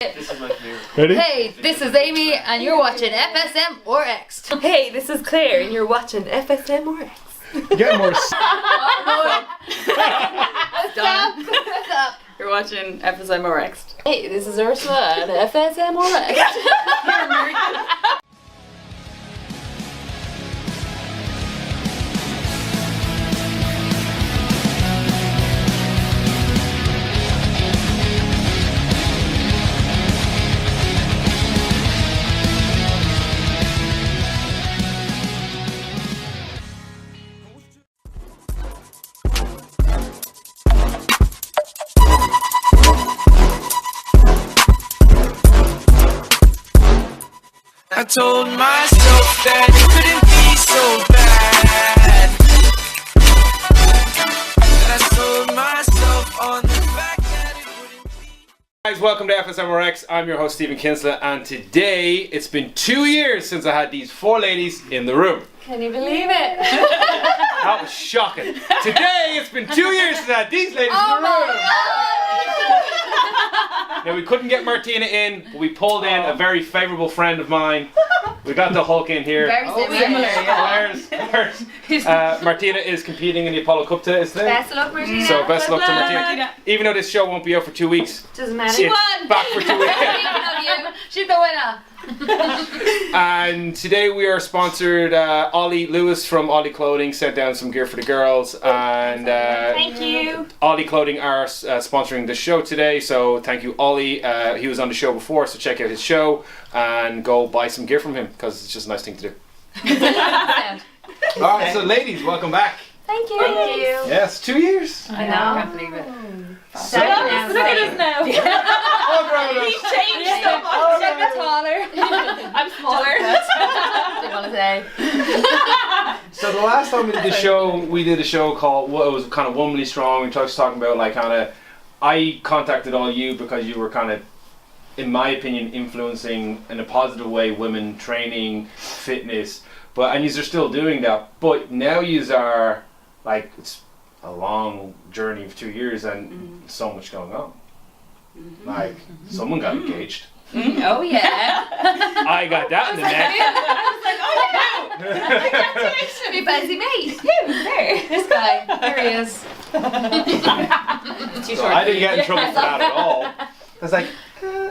This is my favorite. Ready? Hey, this is Amy, and you're watching FSM or X. Hey, this is Claire, and you're watching FSM or X. Get more. Stop. You're watching FSM or X. Hey, this is Ursula and FSM or X. I told myself that it couldn't be so bad. And I sold myself on the fact that it wouldn't be. Guys, welcome to FSMRX. I'm your host Stephen Kinsler, and today it's been 2 years since I had these four ladies in the room. Can you believe it? That was shocking. Today it's been 2 years since I had these ladies in the room. Now we couldn't get Martina in, but we pulled in a very favourable friend of mine. We got the Hulk in here. Very similar. Martina is competing in the Apollo Cup today, isn't it? Best of luck, Martina. So best luck to Martina. Even though this show won't be out for 2 weeks, Doesn't matter. it's back for 2 weeks. Speaking of you, she's the winner. And today we are sponsored. Ollie Lewis from Ollie Clothing sent down some gear for the girls, and Thank you. Ollie Clothing are sponsoring the show today. So thank you, Ollie. He was on the show before, so check out his show and go buy some gear from him because it's just a nice thing to do. All right, so ladies, welcome back. Thank you. Thank you. Yes, 2 years. I know. I can't believe it. Look at us now. All grown He's ups. changed so much. Check taller. I'm smaller. Didn't want to say. So the last time we did a show called, well, it was kind of Womanly Strong. We was talking about like kind of, I contacted all you because you were kind of, in my opinion, influencing in a positive way women training, fitness, and you're still doing that. But now you are like, it's a long journey of 2 years and so much going on. Like someone got engaged. Oh yeah. I got that in the neck. Be busy mate. There. This guy. There he is. So I didn't get in trouble for that at all. I was like,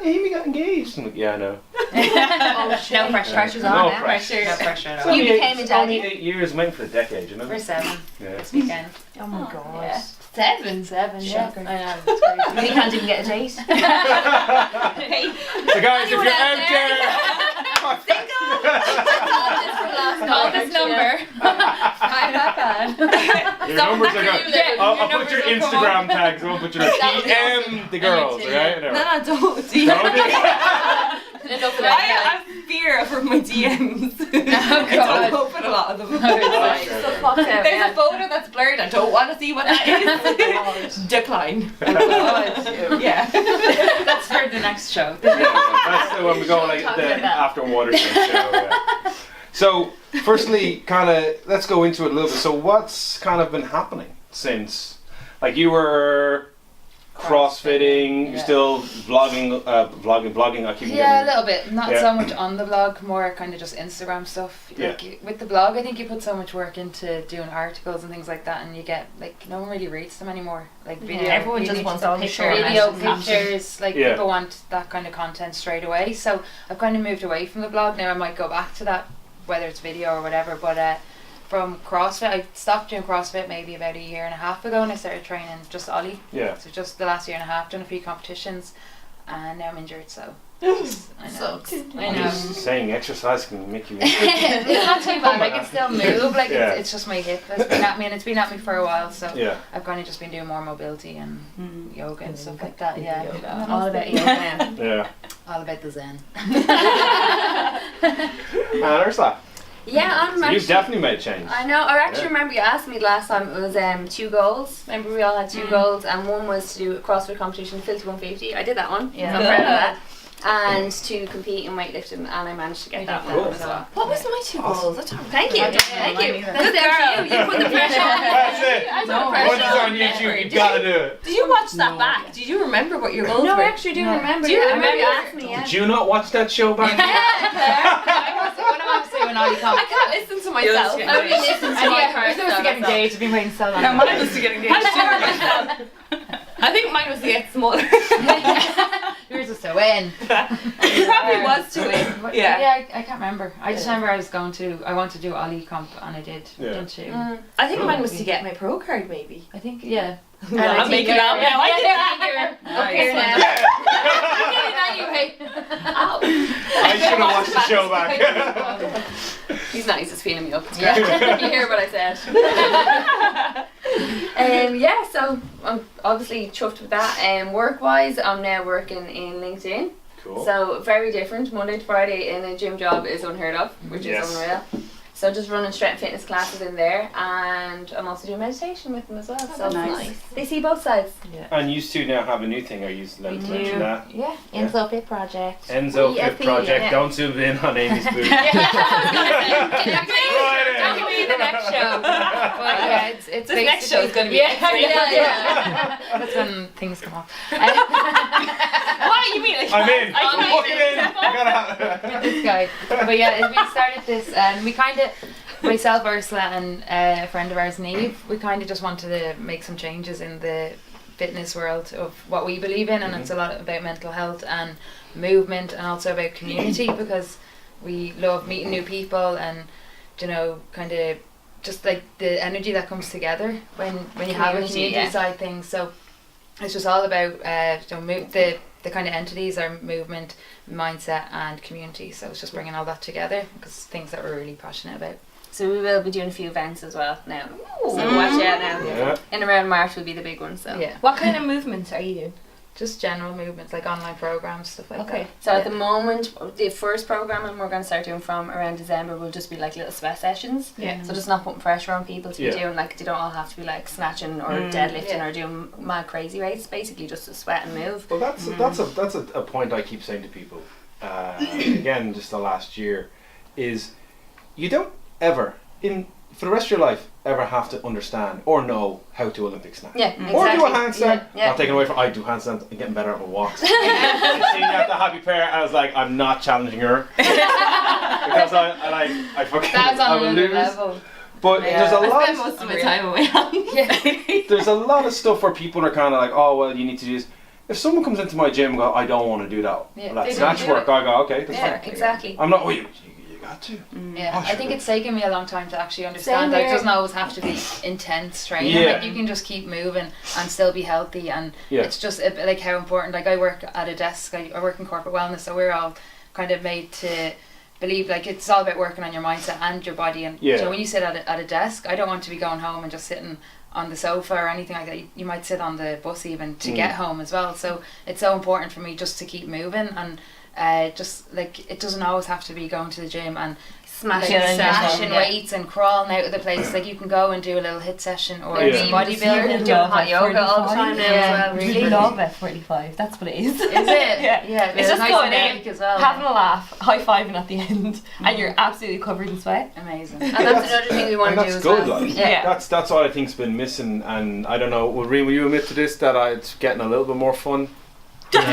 Amy got engaged. I'm like, yeah, I know. No pressure. Pressure's on No now. pressure. No pressure at It's all. You only became a it's only daddy. 8 years, I'm waiting for a decade, you know? For 7 Yeah. this weekend. Oh my god. Yeah. 7, yeah. Shocker. I know. It's crazy. You can't even get a date. So guys, if you're out there, Call this number. I'm not bad. your numbers are good. I'll put your Instagram tags. I won't put your DM the girls, alright? No, don't. Don't do it. I have fear for my DMs. I God. don't open a lot of them. So fucked out. There's a photo that's blurred. I don't want to see what that is. Decline. Yeah. That's for the next show. That's when we go like the after water show. Yeah. So, firstly, kind of, let's go into it a little bit. So, what's kind of been happening since, like, you were crossfitting, you're still vlogging. I keep Yeah, a getting. little bit. Not Yeah. so much on the blog, more kind of just Instagram stuff. Like with the blog, I think you put so much work into doing articles and things like that, and you get like no one really reads them anymore. Like video, Everyone you just need wants to a picture. video message. pictures. Like Yeah. people want that kind of content straight away. So I've kind of moved away from the blog. Now I might go back to that, whether it's video or whatever. But from CrossFit, I stopped doing CrossFit maybe about 1.5 years ago, and I started training just Ollie. Yeah. So just the last 1.5 years, done a few competitions, and now I'm injured. So I know. I I'm know. just saying exercise can make you. It's not too bad. I can still move. Like Yeah. it's just my hip that's been at me, and it's been at me for a while. So Yeah. I've kind of just been doing more mobility and yoga and stuff like that. Yeah, Yoga. All about yoga now. Yeah. all about the zen. And Ursula, Yeah, I'm so actually. you've definitely made change. I know. I actually Yeah. remember you asked me last time. It was 2 goals. Remember we all had 2 goals, and one was to do a CrossFit competition, Filter 150. I did that one. Yeah. So I'm proud of that. and to compete in weightlifting, and I managed to get that Cool. one as well. What was my 2 goals? That's all right. Thank you, I don't know, thank mine you. either. Good girl. You put the pressure on. That's it. I put the No. pressure Once it's on YouTube, you gotta do it. Did you watch that back? Did you remember what your goals No, were? I actually do remember. Do you I remember you remember? asked me. Yeah. Did you not watch that show back? When am I doing Ollie comp? I can't listen to myself. You're I only just- listen to And my yeah, part. we're supposed to get engaged. I've been waiting so long. No, mine was to get engaged. I think mine was to get smaller. Yours was to win. It probably was to win. Yeah, I can't remember. I just remember I wanted to do Ollie comp and I did. Yeah. Didn't you? I think mine was to get my pro card, maybe. I think, yeah. No, I'm making up now. I did that. Up here here now. now. Anyway. I should have watched the show back. He's nice. It's feeling me up. Yeah. You hear what I said. Yeah, so I'm obviously chuffed with that. Work-wise, I'm now working in LinkedIn. Cool. So very different. Monday to Friday in a gym job is unheard of, which Yes. is unreal. So just running strength and fitness classes in there, and I'm also doing meditation with them as well. So nice. They see both sides. And you two now have a new thing. Are you allowed to mention that? Yeah, Yeah. Enzo Fit Project. Enzo Fit EFP, Project. yeah. Don't zoom in on Amy's booth. That could be the next show. But yeah, it's This next show is going to be yeah. That's when things come off. What? You mean? I'm in. I'm I'm fucking in. I gotta have This guy. But yeah, we started this and we kind of, myself, Ursula and a friend of ours, Neve, we kind of just wanted to make some changes in the fitness world of what we believe in, and it's a lot about mental health and movement and also about community, because we love meeting new people and, you know, kind of just like the energy that comes together when you have a Community, community yeah. side thing. So it's just all about the kind of entities are movement, mindset and community. So it's just bringing all that together, because things that we're really passionate about. So we will be doing a few events as well now. So watch out now. Yeah. In around March will be the big one. So Yeah, What kind of movements are you doing? just general movements like online programs, stuff like Okay. that. So at the moment, the first programming we're going to start doing from around December will just be like little sweat sessions. Yeah. So just not putting pressure on people to be Yeah. doing, like, they don't all have to be like snatching or deadlifting or doing mad crazy rates. Basically just to sweat and move. Well, that's a point I keep saying to people. Again, just the last year, is you don't ever for the rest of your life ever have to understand or know how to Olympic snatch. Yeah, exactly. Or do a handstand. Yeah. Not taking away from I do handstands. I'm getting better at my walks. I seen you at the happy pair. I was like, I'm not challenging her because I fucking That's I on will another lose. level. But there's a I lot spend of most of my time away on. there's a lot of stuff where people are kind of like, oh well, you need to do this. If someone comes into my gym and go, I don't want to do that, Yeah, that they snatch don't do work, it. I go, okay, that's Yeah, fine. exactly. I'm not. Oh, you got to. Yeah, Oh, I sure. think it's taken me a long time to actually understand Same that it here. doesn't always have to be intense training. Yeah. Like, you can just keep moving and still be healthy, and Yeah. it's just a bit like how important. Like, I work at a desk. I work in corporate wellness, so we're all kind of made to believe like it's all about working on your mindset and your body. And Yeah. so when you sit at a desk, I don't want to be going home and just sitting on the sofa or anything like that. You might sit on the bus even to get home as well. So it's so important for me just to keep moving, and just like it doesn't always have to be going to the gym and Smashing like, and smashing yeah. weights and crawling out of the place. Like, you can go and do a little hit session or Yeah. some bodybuilding. Doing hot yoga all the time now Yeah, as well. really. love F45. That's what it is. Is it? Yeah. Yeah. It's just nice going and in, big as well. having a laugh, high-fiving at the end, and you're absolutely covered in sweat. Amazing. And that's another thing we want And to do that's as good, well. like. Yeah. That's what I think's been missing, and I don't know. Will you admit to this that it's getting a little bit more fun? Getting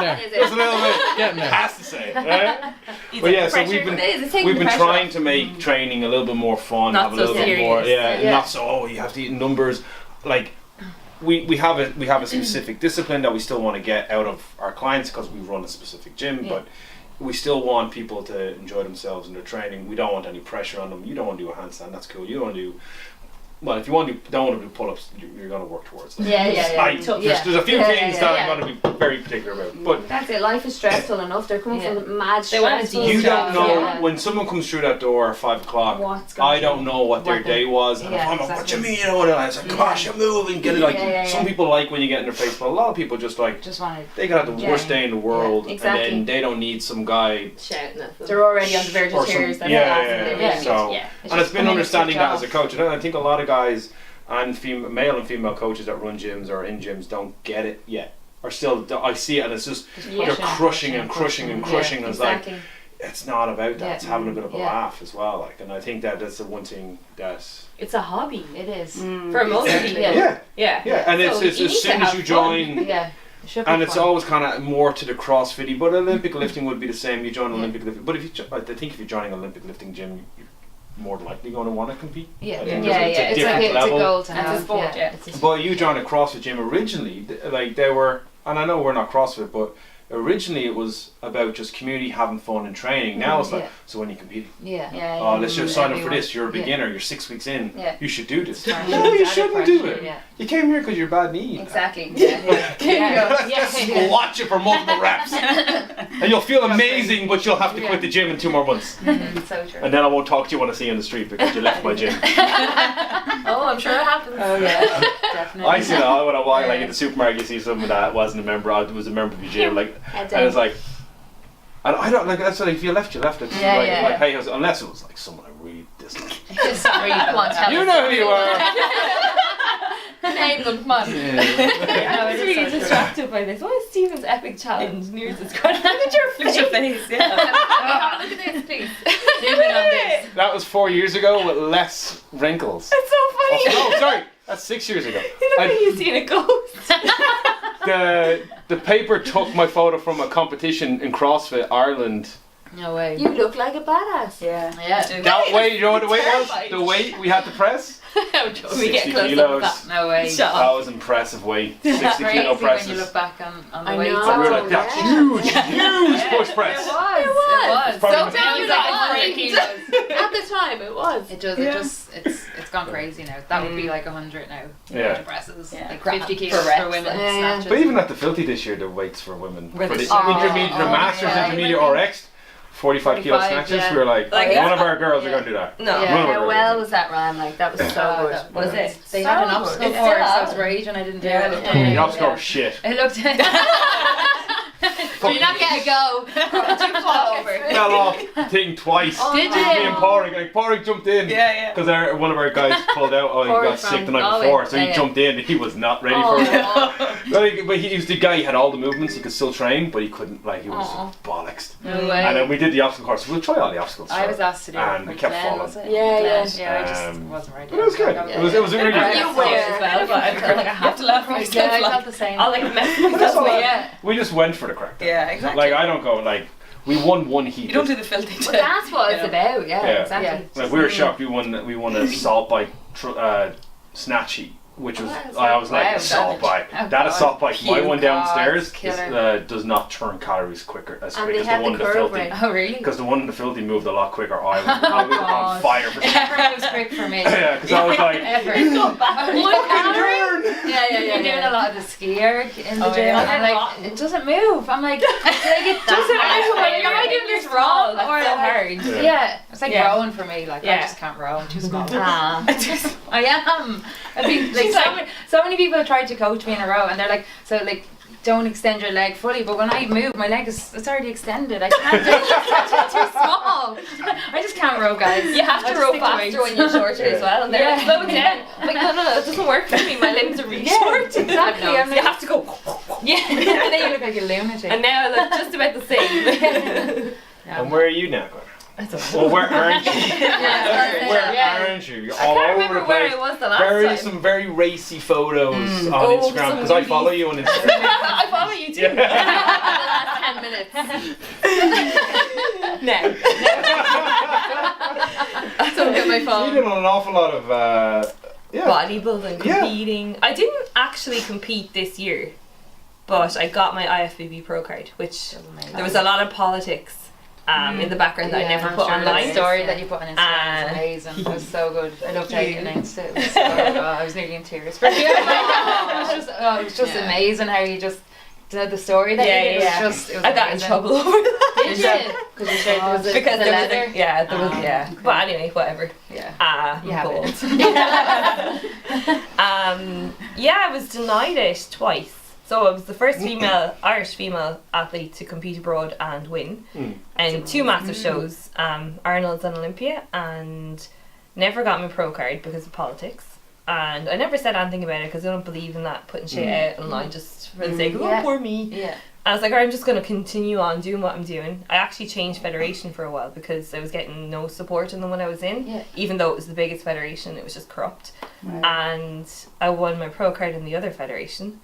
there. Is Just a it? little bit. Getting there. Has to say, right? But yeah, so we've been trying to make training a little bit more fun, Not have a so little bit more, serious. Yeah. not so you have to eat numbers. Like we have a specific discipline that we still want to get out of our clients because we run a specific gym, but we still want people to enjoy themselves in their training. We don't want any pressure on them. You don't want to do a handstand, that's cool. You don't want to do. Well, if you don't want to do pull-ups, you're going to work towards them. Yeah. There's a few Yeah, things that yeah. I'm going to be very particular about. But That's it. Life is stressful enough. They're coming from mad They want to stressful do you stuff. don't know Yeah. when someone comes through that door at 5 o'clock. What's going I don't know what their What they- day was, and yeah, I'm like, what exactly. you mean? You know, and I was like, gosh, you're moving, get it. Like Yeah. some people like when you get in their face, but a lot of people just like Just wanted. they got the worst day in the world, exactly. and then they don't need some guy. Shouting at them. They're already on the verge Or of some- tears. That's yeah, the last thing yeah, they yeah. really So- need. Yeah. It's And it's just been coming in to understanding switch that as a off. coach. And I think a lot of guys and male and female coaches that run gyms or in gyms don't get it yet. are still. I see it, and it's just Yeah. they're crushing and crushing and crushing, and it's like Exactly. it's not about that. Yeah. It's having a bit of a Yeah. laugh as well. Like, and I think that's the one thing that. It's a hobby It is. for most people. Yeah, Yeah. and So it's you as need to soon as have you fun. join. Yeah. It should be And it's fun. always kind of more to the CrossFitty, but Olympic lifting would be the same. You join Olympic lifting, but if you, I think if you're joining an Olympic lifting gym, you're more likely going to want to compete. Yeah, I yeah, think yeah. there's a It's different a level. goal to It's a have. sport, yeah. It's a But you joined a CrossFit gym originally, like they were, and I know we're not CrossFit, but originally it was about just community having fun and training. Now it's like, Yeah. so when you compete, Yeah. Yeah. oh, let's just sign up for Everyone- this. You're a yeah. beginner. You're 6 weeks in. Yeah. You should do this. Pressure, No, you added shouldn't do pressure, it. Yeah. You came here because you're bad knee. Exactly. Yeah. Yeah. Watch it for multiple reps, and you'll feel amazing. But you'll have to quit the gym in 2 more months. Mhm, so true. And then I won't talk to you when I see you on the street because you left my gym. Oh, I'm sure it happens. Oh yeah, definitely. I see that when I walk like in the supermarket, you see someone that wasn't a member, I was a member of your gym, like, and it's like, and I don't like that's like if you left, you left. It's Yeah, like, yeah. like hey, unless it was like someone I really dislike. Just read Come on, tell You us. know who you are. Name them, come on. I was really distracted by this. What is Stephen's epic challenge? And yours is kind of look at your face. Look at this, please. Zoom in on this. That was 4 years ago with less wrinkles. It's so funny. Oh, no, sorry, that's 6 years ago. You look like you've seen a ghost. The paper took my photo from a competition in CrossFit Ireland. No way. You look like a badass. Yeah. Yeah. That weight, you know what the weight was? Terrified. The weight we had to press? Can we get 60 close kilos. up to No way. Shut That up. was impressive weight. It's 60 crazy kilo when presses. you look back on the I weights. know. And we were like, that's huge, huge push press. It was. Probably So was- it was like 3 kilos. At the time, it was. It just it's gone crazy now. That would be like 100 now. Yeah. 100 presses. Yeah. Like Grand 50 kilos for reps, for women. yeah. Snatches. But even at the Filthy this year, the weights for women, Were for they the so- intermediate, the Oh, masters, yeah. intermediate, or X, 45 kilo 45, snatches, yeah. we were like, Like, none of our girls are yeah. going to do that. No. Yeah. None of our How girls well are was that ran? Like, that was so good. that Was it? They So had an good. obstacle It's course. I still was up. rage and I didn't do Yeah. it. doing it. The obstacle was shit. It looked. Do you not get a go? Did you fall over? Fell off thing twice. Did Me you? and Porrick, like Porrick jumped in. Yeah. Because one of our guys pulled out, he Porrick got sick the from night Galway. before, so Yeah, he yeah. jumped in and he was not ready for it. Oh, But he was the guy, he had all the movements, he could still train, but he couldn't, like, he was Aw. bollocks. No And way. then we did the obstacle course, we'll try all the obstacles. I was asked to do it. And we kept Glenn, falling. was it? Yeah, yeah. Glenn, yeah, I just Um, wasn't ready. But it was good. Yeah. It was a really Yeah. good. You wear as well, but I feel like I have to laugh for Yeah, myself. I Like, felt the same. I'll like mess But that's myself all up. right. Yeah. We just went for the crack. Yeah, exactly. Like, I don't go, like, we won one heat. You don't do the filthy But that's what it's about, yeah, Yeah. exactly. Like, we were shocked. We won a salt bike snatch heat, which was I was like Wow, assault bike. oh That God. assault bike, my Cute one downstairs, God, is, killer. does not turn calories quicker as And quick they as the had one the in the curve filthy. rate. Oh really? Because the one in the filthy moved a lot quicker. I was on God. fire for some. Effort was quick for me. Yeah, because I was like, Effort. fucking turn! Yeah, You're doing a lot of the ski erg in the Oh, gym, yeah. and like it doesn't move. I'm like, it doesn't move. Like, am I doing this wrong That's or so like, hard. yeah, it's like Yeah. rowing for me. Like I Yeah. just can't row. I'm too small. Ah. I am. I mean, like She's so many people have tried to coach me in a row, and they're like, so like. Don't extend your leg fully, but when I move, my leg it's already extended. I can't do it. It's too small. I just can't row, guys. You have to I'll row stick to weights. faster when you're shorter as well. And they're like, Yeah. slow it down. I'm like, no, it doesn't work for me. My limbs are really short. Exactly. I'm You like, have to go. yeah. And then you look like a lunatic. And now I look just about the same. And where are you now, Connor? I don't know. Well, where aren't you? Yeah. Where Yeah. aren't you? You're I all can't over remember the where place. I was the last time. Some very racy photos on Oh, Instagram some because I movies. follow you on Instagram. I follow you too. The last 10 minutes. Now. So look at my You phone. did an awful lot of Bodybuilding, Yeah. competing. I didn't actually compete this year, but I got my IFBB Pro card, which there was a lot of politics in the background that I never put And online. that story that you put on Instagram Ah. was amazing. It was so good. I loved how you you. announced it. It was so, I was nearly in tears. It was just amazing how you just the story that Yeah, you did. yeah. It was just. It was I got in amazing. trouble over that. Did you? Because you shared was it Because the there was leather. there was okay. But anyway, whatever. Yeah. You have gold. it. Yeah, I was denied it twice. So I was the first Irish female athlete to compete abroad and win. And two massive shows, Arnold's and Olympia, and never got my pro card because of politics. and I never said anything about it because I don't believe in that putting shit out online just for the sake of Yeah. oh poor me. Yeah. I was like, I'm just going to continue on doing what I'm doing. I actually changed federation for a while because I was getting no support in the one I was in. Yeah. Even though it was the biggest federation, it was just corrupt. Right. And I won my pro card in the other federation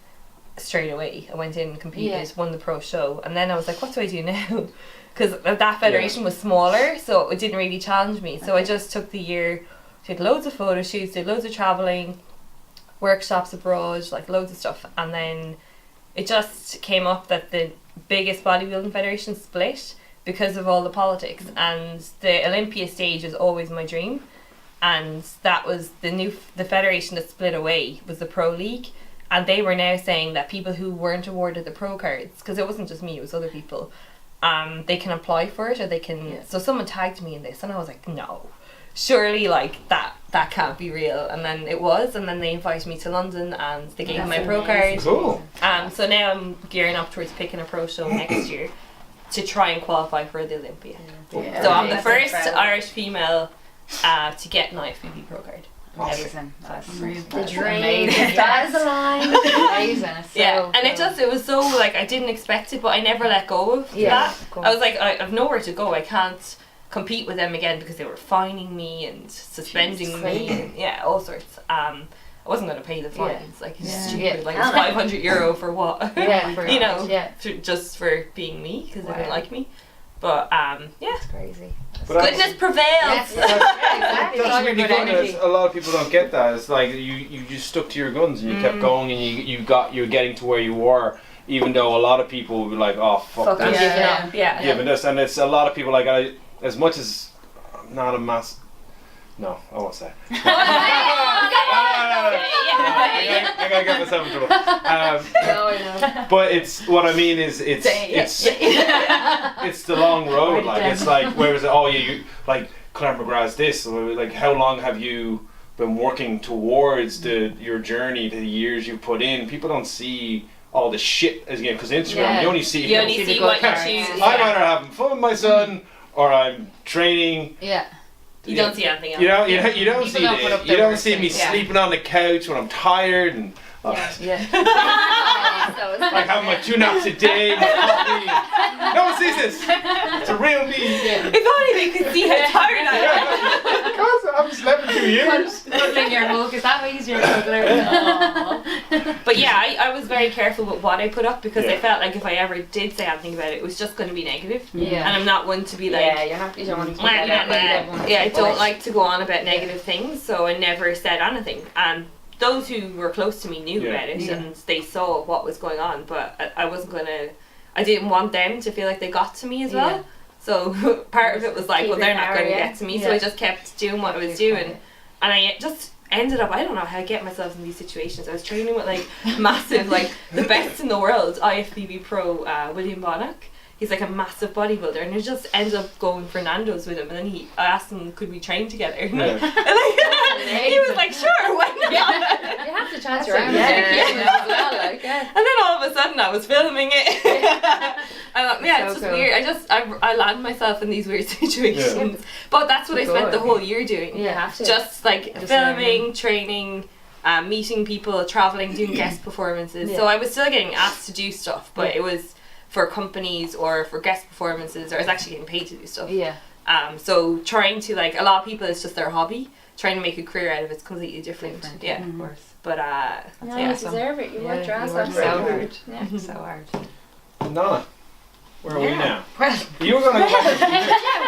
straight away. I went in and competed, won the pro show, and then I was like, what do I do now? Because that federation was smaller, so it didn't really challenge me. So I just took the year, did loads of photo shoots, did loads of travelling, workshops abroad, like loads of stuff, and then it just came up that the biggest bodybuilding federation split because of all the politics, and the Olympia stage was always my dream, and that was the federation that split away was the Pro League, and they were now saying that people who weren't awarded the pro cards, because it wasn't just me, it was other people, they can apply for it, or they can so someone tagged me in this and I was like, no, surely like that can't be real, and then it was, and then they invited me to London and they gave me my pro card. Cool. So now I'm gearing up towards picking a pro show next year to try and qualify for the Olympia. Yeah. So I'm the That's first incredible. Irish female to get an IFBB pro card. Amazing. That's The that's dream. amazing. Stars align. Amazing. It's so Yeah, and cool. it was so like I didn't expect it, but I never let go of that. I was like, I have nowhere to go. I can't compete with them again because they were fining me and suspending me and all sorts. I wasn't going to pay the fines, like it's stupid. Yeah. Like it's €500 for what? Yeah, for you know, yeah. just for being me because they didn't Wow. like me. But It's crazy. But goodness prevails. Yes. Exactly. It's all That's your really good good. energy. A lot of people don't get that. It's like you just stuck to your guns and you kept going, and you're getting to where you were, even though a lot of people would be like, oh fuck I'm this, giving Yeah. up. Yeah. giving this, and it's a lot of people like as much as I'm not a mass. No, I won't say. I gotta get myself in trouble. But it's what I mean is it's the long road. Like it's like where is it? Oh yeah, you like Claire McGrath's this. Like how long have you been working towards your journey, the years you put in? People don't see all the shit as again because Instagram you only see You only see what you choose. I'm either having fun with my son or I'm training. Yeah. You don't see anything else. You don't People see don't put up you their don't worst see me things. Yeah. sleeping on the couch when I'm tired and Yeah. like having my 2 naps a day. My coffee. No one sees this. It's a real me. If only they could see how tired I am. Because I've slept for 2 years. Cuddling your mug, is that what you're cuddling? But yeah, I was very careful with what I put up because I Yeah. felt like if I ever did say anything about it, it was just going to be negative. Yeah. And I'm not one to be like, you don't want to keep "Wah, that wah, out. wah." Negative. Yeah, I don't like to go on about negative things, so I never said anything. And those who were close to me knew Yeah. about it and they saw what was going on, but I wasn't gonna. I didn't want them to feel like they got to me as well. Yeah. So part of it was like, Keep well, your they're not power, going to yeah. get to me, so I just kept doing what I was doing, and I just ended up. I don't know how I get myself in these situations. I was training with like massive, like the best in the world, IFBB pro William Bonnock. He's like a massive bodybuilder, and I just ended up going for Nando's with him. And then I asked him, could we train together? And Yeah. he was like, sure, why not? You have to chance your arms Yeah. there as well, like, And then all of a sudden I was filming it. I thought, yeah, it's So just cool. weird. I land myself in these weird situations. But that's what I spent the whole year doing. You have to. Just like Just filming, training, meeting people, traveling, doing guest performances. So I was still getting asked to do stuff, but it was for companies or for guest performances, or I was actually getting paid to do stuff. Yeah. So trying to, like, a lot of people, it's just their hobby. Trying to make a career out of it's completely different. Yeah. Of course. But No, yeah, you deserve it. You worked your ass you worked off. so for it. hard. Yeah. So hard. Nana, where are we now? Well, You were going to.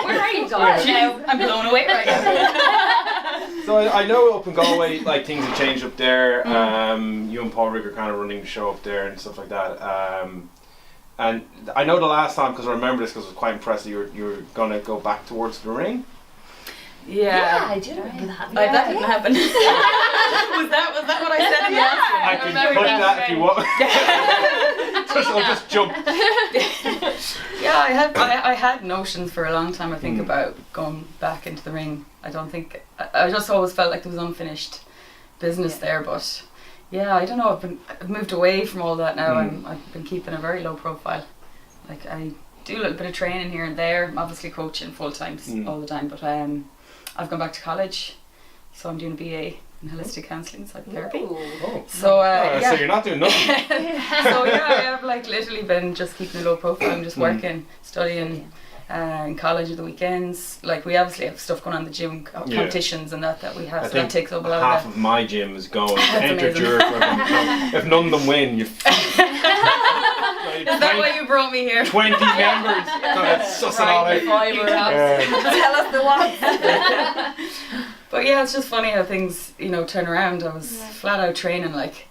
Where are you going? I'm blown away right now. So I know up in Galway, like things have changed up there. You and Paul Rick are kind of running the show up there and stuff like that. And I know the last time, because I remember this because I was quite impressed that you were going to go back towards the ring. Yeah. I do remember that. That didn't happen. was that what I said? I can put that if you want. just jump. Yeah, I had notions for a long time, I think, about going back into the ring. I don't think, I just always felt like there was unfinished business there, but yeah, I don't know, I've moved away from all that now. I've been keeping a very low profile. Like, I do a little bit of training here and there. I'm obviously coaching full time all the time, but I've gone back to college, so I'm doing a BA in holistic counselling and psychotherapy. Oh. So So you're not doing nothing. So yeah, I have like literally been just keeping a low profile. I'm just working, studying. In college at the weekends, like we obviously have stuff going on in the gym, competitions and that we have, I so that think takes up a lot half of of my gym is going to enter amazing. Juror. If none of them win, you. Is that why you brought me here? 20 members. Suss it all out. Tell us the ones. But yeah, it's just funny how things, turn around. I was flat out training, like,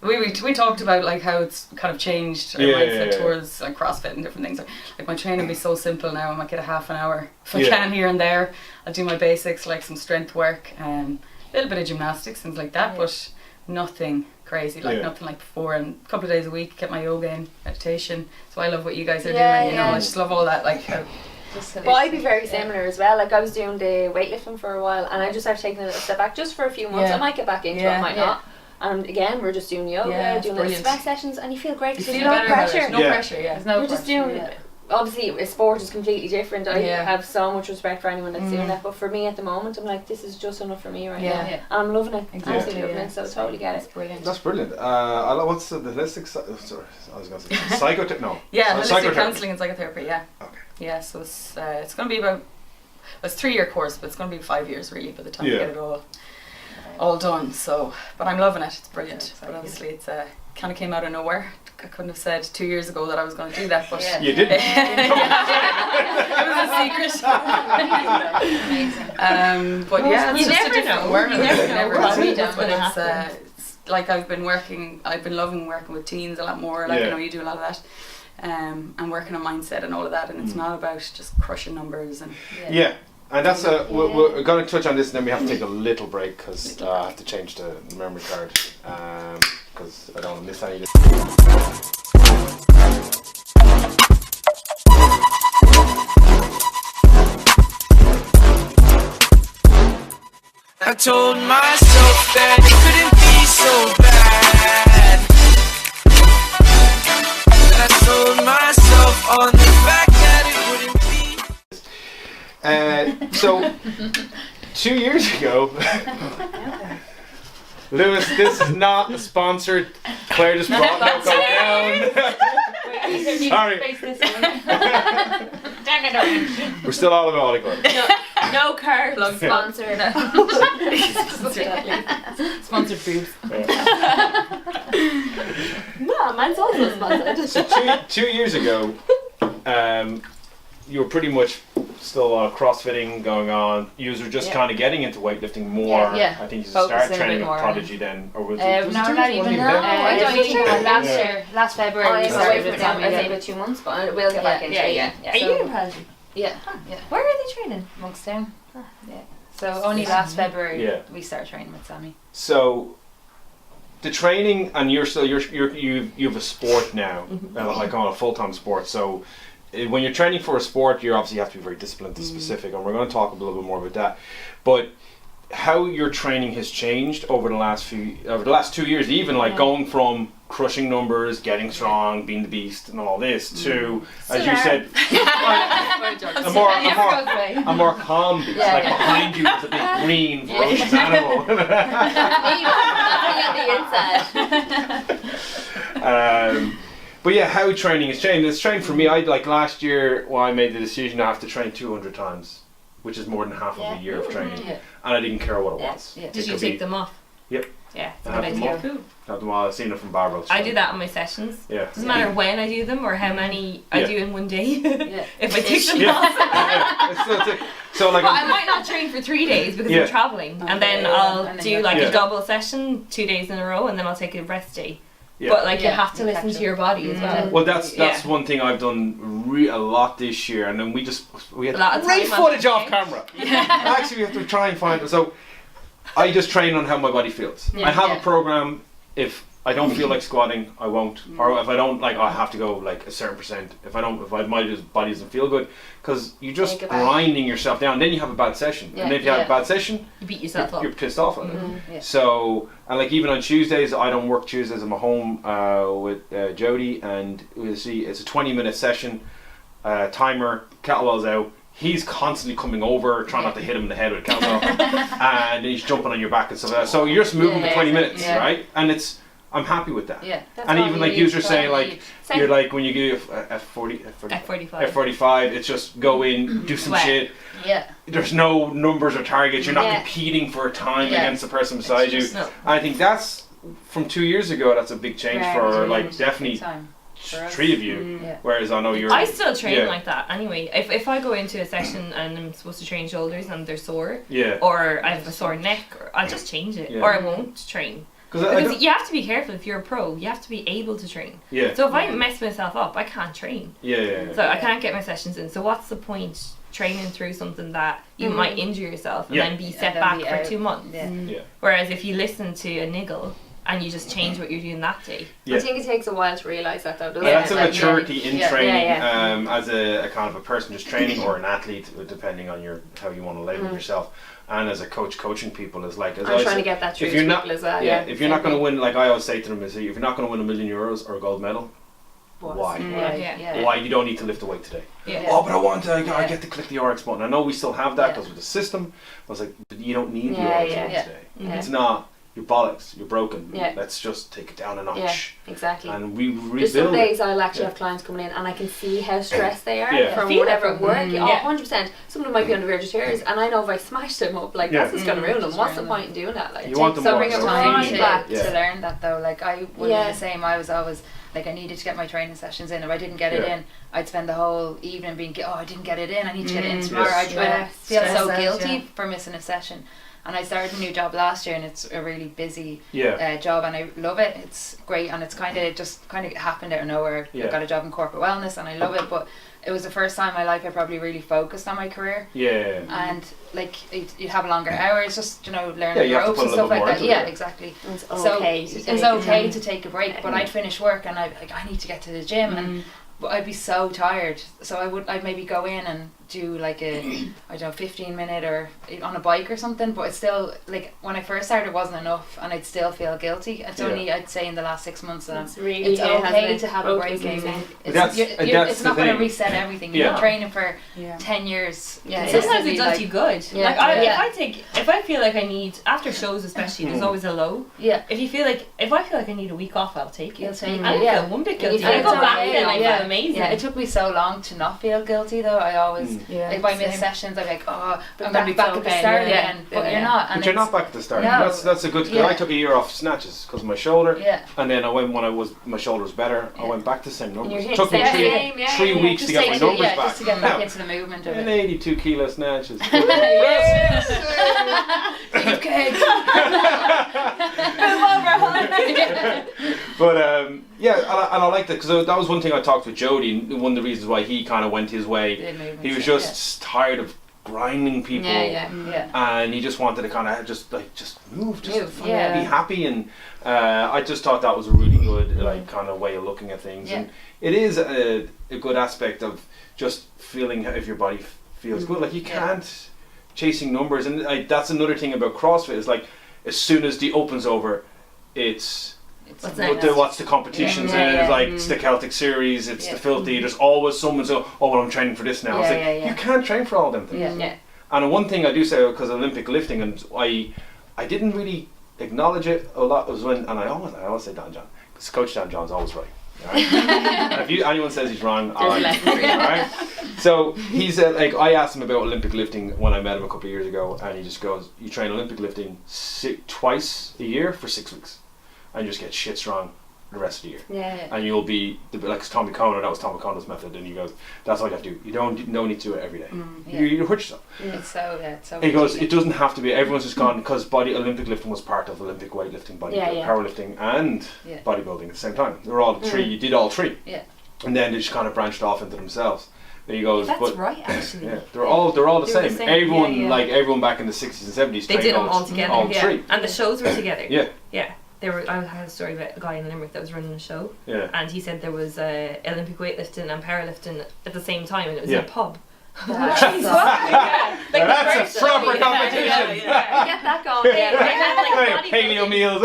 we talked about like how it's kind of changed our mindset towards like CrossFit and different things. Like my training be so simple now. I might get a half an hour if I can here and there. I'll do my basics, like some strength work and a little bit of gymnastics, things like that, but nothing crazy, like nothing like before. And a couple of days a week, get my yoga in, meditation. So I love what you guys are doing. I just love all that. Like how. But I'd be very similar as well. Like I was doing the weightlifting for a while, and I just have taken a little step back just for a few months. I might get back into it, I might not. And again, we're just doing yoga, doing little sweat sessions, and you feel great because there's no pressure. No pressure, There's no You're just doing. Obviously, a sport is completely different. I have so much respect for anyone that's doing that, but for me at the moment, I'm like, this is just enough for me right now. And I'm loving it. Absolutely loving it. So I totally get it. Brilliant. That's brilliant. What's the holistic? Sorry, I was going to say psychotherapy. No. Yeah, holistic counselling and psychotherapy. Yeah. Okay. Yeah, so it's going to be about. It's a 3-year course, but it's going to be 5 years really by the time you get it all done. So, but I'm loving it. It's brilliant. But obviously, it's kind of came out of nowhere. I couldn't have said 2 years ago that I was going to do that, but you did. It was a secret. But yeah, it's just a different world. You never know. But it's like I've been loving working with teens a lot more. Like you do a lot of that. And working on mindset and all of that, and it's not about just crushing numbers and and that's we're going to touch on this, and then we have to take a little break because I have to change the memory card because I don't want to miss any of this. I told myself that it couldn't be so bad. I told myself on the fact that it wouldn't be. So 2 years ago, Lewis, this is not a sponsored. Claire just brought that down. Sorry. We're still all about it. No car sponsored. Sponsored food. No, mine's also sponsored. So 2 years ago, you were pretty much still a lot of crossfitting going on. You were just kind of getting into weightlifting more. I think you started training with Prodigy then, or was it? Not even. I don't even last year, last February. I We was started away from with it now. Tommy. I think about 2 months, but we'll get back into it. Are you in Prodigy? Yeah. Where are they training? Monkstown. So only last February we started training with Sammy. So the training, and you have a sport now, like on a full-time sport. So when you're training for a sport, you obviously have to be very disciplined and specific, and we're going to talk a little bit more about that. But how your training has changed over the last 2 years, even like going from crushing numbers, getting strong, being the beast, and all this to, as you said, a more calm beast. Like behind you is a big green ferocious animal. But yeah, how training has changed. It's trained for me. Like last year, when I made the decision, I have to train 200 times, which is more than half of a year of training, and I didn't care what it was. Did you take them off? Yep. Yeah, I have them all. Have them all. I've seen it from barbells. I do that on my sessions. Yeah. Doesn't matter when I do them or how many I do in one day. If I take them off. So like, but I might not train for 3 days because I'm traveling, and then I'll do like a double session 2 days in a row, and then I'll take a rest day. But like you have to listen to your body as well. Well, that's one thing I've done a lot this year, and then we had great footage off camera. Actually, we have to try and find it. So I just train on how my body feels. I have a program. If I don't feel like squatting, I won't. Or if I don't, like, I have to go like a certain percent. If my body doesn't feel good, because you're just grinding yourself down. Then you have a bad session, and then if you have a bad session, you beat yourself up. You're pissed off at it. So, and like even on Tuesdays, I don't work Tuesdays. I'm at home with Jody, and we'll see. It's a 20-minute session. Timer, kettlebells out. he's constantly coming over, trying not to hit him in the head with a kettlebell, and he's jumping on your back and stuff like that. So you're just moving for 20 minutes, right? And I'm happy with that. Yeah. And even like you were saying, like you're like when you do F45, it's just go in, do some shit. Yeah. There's no numbers or targets. You're not competing for time against the person beside you. No. I think that's from 2 years ago. That's a big change for like definitely 3 of you. Whereas I know I still train like that anyway. If I go into a session and I'm supposed to train shoulders and they're sore, or I have a sore neck, I'll just change it, or I won't train. Because you have to be careful. If you're a pro, you have to be able to train. So if I mess myself up, I can't train. So I can't get my sessions in. So what's the point training through something that you might injure yourself and then be set back for 2 months? Whereas if you listen to a niggle and you just change what you're doing that day. I think it takes a while to realise that though, doesn't it? That's a maturity in training as a kind of a person just training or an athlete, depending on how you want to label yourself. And as a coach coaching people is like, as I'm trying to get that through to people as well. If you're not going to win, like I always say to them, is if you're not going to win €1 million or a gold medal, why? Why? You don't need to lift the weight today. Oh, but I want to. I get to click the RX button. I know we still have that because with the system. I was like, but you don't need the RX button today. It's not. You're bollocks. You're broken. Let's just take it down a notch. Exactly. And we rebuild. There's some days I'll actually have clients coming in and I can see how stressed they are from whatever work. 100%. Some of them might be on the verge of tears, and I know if I smash them up, like that's just gonna ruin them. What's the point in doing that? Like, you want them so bring up time back to learn that though. Like I would be the same. I was always like I needed to get my training sessions in. If I didn't get it in, I'd spend the whole evening being I didn't get it in. I need to get it in tomorrow. I'd feel so guilty for missing a session. And I started a new job last year, and it's a really busy job, and I love it. It's great, and it's kind of happened out of nowhere. I got a job in corporate wellness, and I love it. But it was the first time in my life I probably really focused on my career. And like you'd have longer hours, just learn the ropes and stuff like that. Exactly. It's okay. It's okay to take a break, but I'd finish work and I need to get to the gym and. But I'd be so tired, so I'd maybe go in and do like a 15-minute or on a bike or something. But it's still like when I first started, it wasn't enough, and I'd still feel guilty. It's only I'd say in the last 6 months that it's okay to have a break. It's not going to reset everything. You're training for 10 years. Sometimes it does you good. Like if I feel like I need after shows especially, there's always a low. If I feel like I need a week off, I'll take it. I don't feel one bit guilty. I go back and I feel amazing. It took me so long to not feel guilty though. I always like if I miss sessions, I'm like, I'm going to be back at the start again. But you're not. But you're not back at the start. No. That's a good. I took a year off snatches because of my shoulder. And then when my shoulder was better, I went back to the same numbers. It took me 3 weeks to get my numbers back. Just to get back into the movement of it. 82 kilo snatches. But and I liked it because that was one thing I talked with Jody. One of the reasons why he kind of went his way. He was just tired of grinding people, and he just wanted to kind of just move, be happy. And I just thought that was a really good kind of way of looking at things. And it is a good aspect of just feeling if your body feels good. Like you can't chasing numbers, and that's another thing about CrossFit is like as soon as the Open's over, it's what's the competitions it's the Celtic Series, it's the Filthy. There's always someone I'm training for this now. It's like you can't train for all them things. And one thing I do say because Olympic lifting, and I didn't really acknowledge it a lot, was when, and I always say Dan John, because Coach Dan John's always right. Right? And if anyone says he's wrong, right? So he said, like, I asked him about Olympic lifting when I met him a couple of years ago, and he just goes, you train Olympic lifting twice a year for 6 weeks, and you just get shit strong the rest of the year. And you'll be like Tommy Conner. That was Tommy Conner's method, and he goes, that's all you have to do. You don't need to do it every day. You hurt yourself. It's so he goes, it doesn't have to be. Everyone's just gone because Olympic lifting was part of Olympic weightlifting, powerlifting, and bodybuilding at the same time. They were all three. You did all three. And then they just kind of branched off into themselves. And he goes, that's right, actually. They're all the same. Everyone everyone back in the 60s and 70s. They did them all together. All three. And the shows were together. Yeah. I had a story about a guy in Limerick that was running a show, and he said there was Olympic weightlifting and powerlifting at the same time, and it was in a pub. That's a proper competition. Get that going. They had like paleo meals.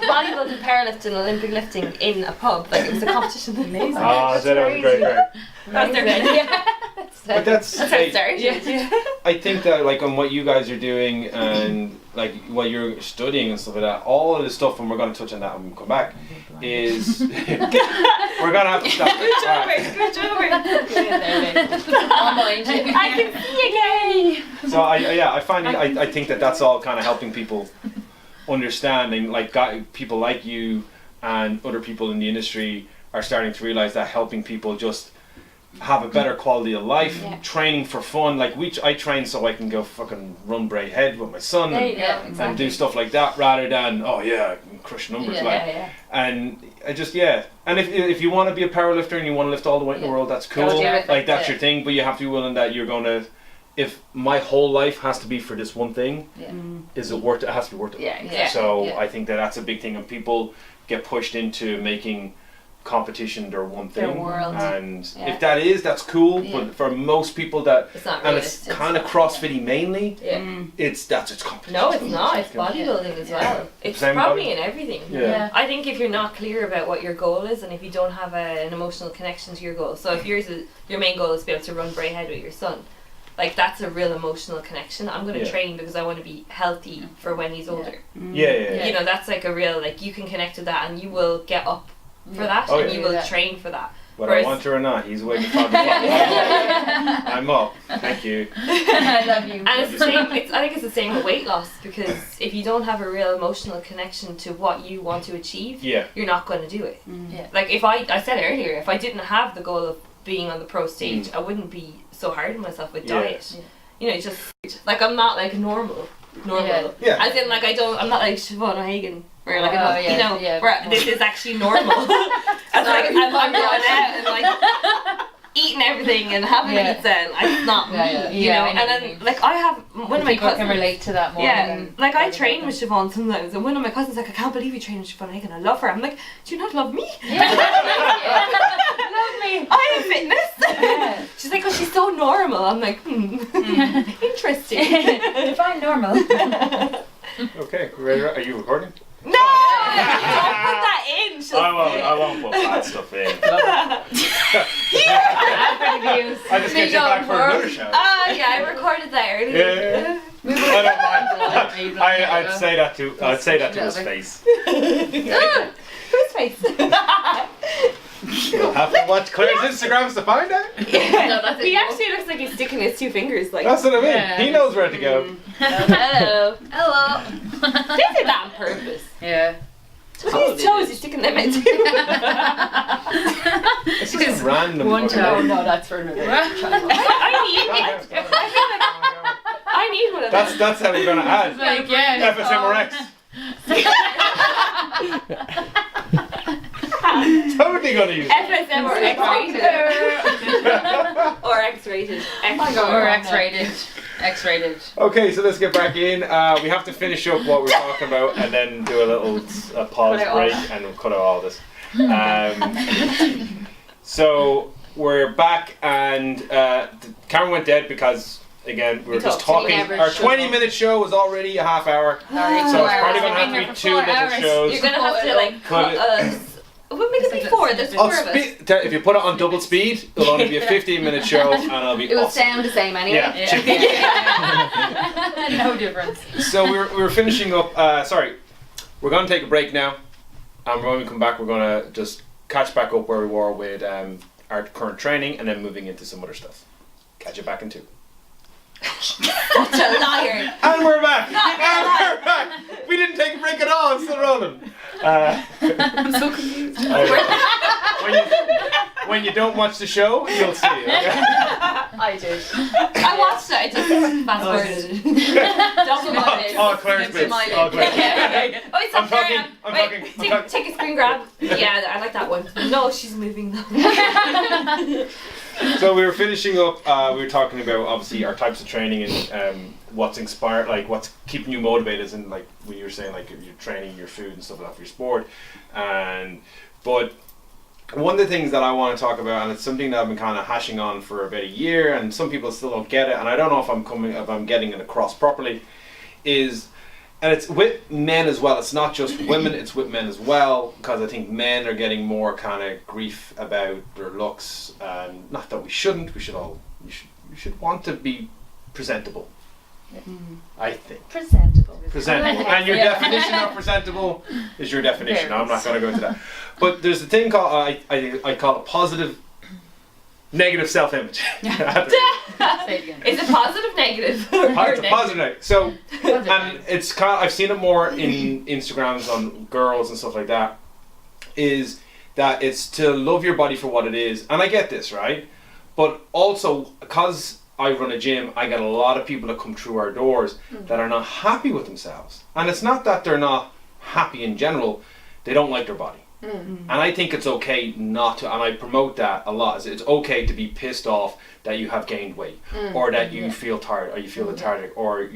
Bodybuilding, powerlifting, Olympic lifting in a pub. Like it was a competition. Amazing. That was great. That was their But that's how it started. I think that like on what you guys are doing and like what you're studying and stuff like that, all of the stuff, and we're going to touch on that when we come back, is we're going to have to stop. Good job. I can see again. So I find I think that's all kind of helping people understand, and like people like you and other people in the industry are starting to realize that helping people just have a better quality of life, training for fun. Like I train so I can go fucking run Bray Head with my son and do stuff like that, rather than crush numbers and I just and if you want to be a powerlifter and you want to lift all the weight in the world, that's cool, like that's your thing, but you have to be willing that you're going to, if my whole life has to be for this one thing, is it worth it? It has to be worth it. So I think that's a big thing, and people get pushed into making competition their one thing, and if that's cool, but for most people it's kind of CrossFit mainly, it's competition. No, it's not. It's bodybuilding as well. It's probably in everything. I think if you're not clear about what your goal is, and if you don't have an emotional connection to your goal, so if your main goal is to be able to run Bray Head with your son, like that's a real emotional connection. I'm going to train because I want to be healthy for when he's older. You know, that's like a real, like, you can connect with that and you will get up for that and you will train for that. Whether I want to or not, he's waiting for the I'm up. Thank you. I love you. And it's the same. I think it's the same with weight loss, because if you don't have a real emotional connection to what you want to achieve, you're not going to do it. Like if I said earlier, if I didn't have the goal of being on the pro stage, I wouldn't be so hard on myself with diet. You know, it's just like I'm not like normal. As in, like I'm not like Siobhan O'Hagan, where like where this is actually normal. As like I'm going out and like eating everything and having pizza, and it's not you know. And then like I have one of my cousins can relate to that more. Like I train with Siobhan sometimes, and one of my cousins like, I can't believe you train with Siobhan O'Hagan. I love her. I'm like, do you not love me? Love me. I am fitness. She's like, oh, she's so normal. I'm like, interesting. If I'm normal. Okay, are you recording? No! Don't put that in. I won't put that stuff in. I just get you back for another show. I recorded that earlier. I don't mind. I'd say that to his face. Whose face? You'll have to watch Claire's Instagrams to find out. He actually looks like he's sticking his two fingers like. That's what I mean. He knows where to go. Hello. They did that on purpose. His toes, he's sticking them in too. It's just random. One toe. No, that's for another. I need one of those. That's how we're gonna add. Like, FSM Totally gonna use FSM or X-rated. Or X-rated. Or X-rated. X-rated. Okay, so let's get back in. We have to finish up what we're talking about and then do a little pause break and we'll cut out all this. So we're back, and the camera went dead because, again, we were just talking. Our 20-minute show was already a half hour, so it's probably going to have to be 2 little shows. You're going to have to like cut us. We'll make it be 4. There's 4 of us. If you put it on double speed, it'll only be a 15-minute show, and it'll be It will awesome. sound the same anyway. No difference. So we were finishing up. Sorry, we're going to take a break now, and when we come back, we're going to just catch back up where we were with our current training, and then moving into some other stuff. Catch you back in 2. Such a liar. And we're back. We're back. We didn't take a break at all. I'm still rolling. I'm so confused. When you don't watch the show, you'll see. Okay? I did. I watched it. I just fast forwarded. Oh, Claire's bits. Oh, Claire's. Oh, it's I'm talking. Take a screen grab. Yeah, I like that one. No, she's moving though. So we were finishing up. We were talking about obviously our types of training and what's inspired, like what's keeping you motivated, and like when you were saying like your training, your food and stuff like that for your sport. But one of the things that I want to talk about, and it's something that I've been kind of hashing on for about a year, and some people still don't get it, and I don't know if I'm getting it across properly, is, and it's with men as well. It's not just women; it's with men as well, because I think men are getting more kind of grief about their looks, and not that we shouldn't. We should should want to be presentable. I think. Presentable. And your definition of presentable is your definition. I'm not going to go into that. But there's a thing called I call it positive, negative self-image. Is it positive, negative? Positive, negative. So, and it's kind of, I've seen it more in Instagrams on girls and stuff like that. Is that it's to love your body for what it is, and I get this, right? But also because I run a gym, I get a lot of people that come through our doors that are not happy with themselves. And it's not that they're not happy in general, they don't like their body. And I think it's okay not to, and I promote that a lot, it's okay to be pissed off that you have gained weight, or that you feel tired, or you feel lethargic, or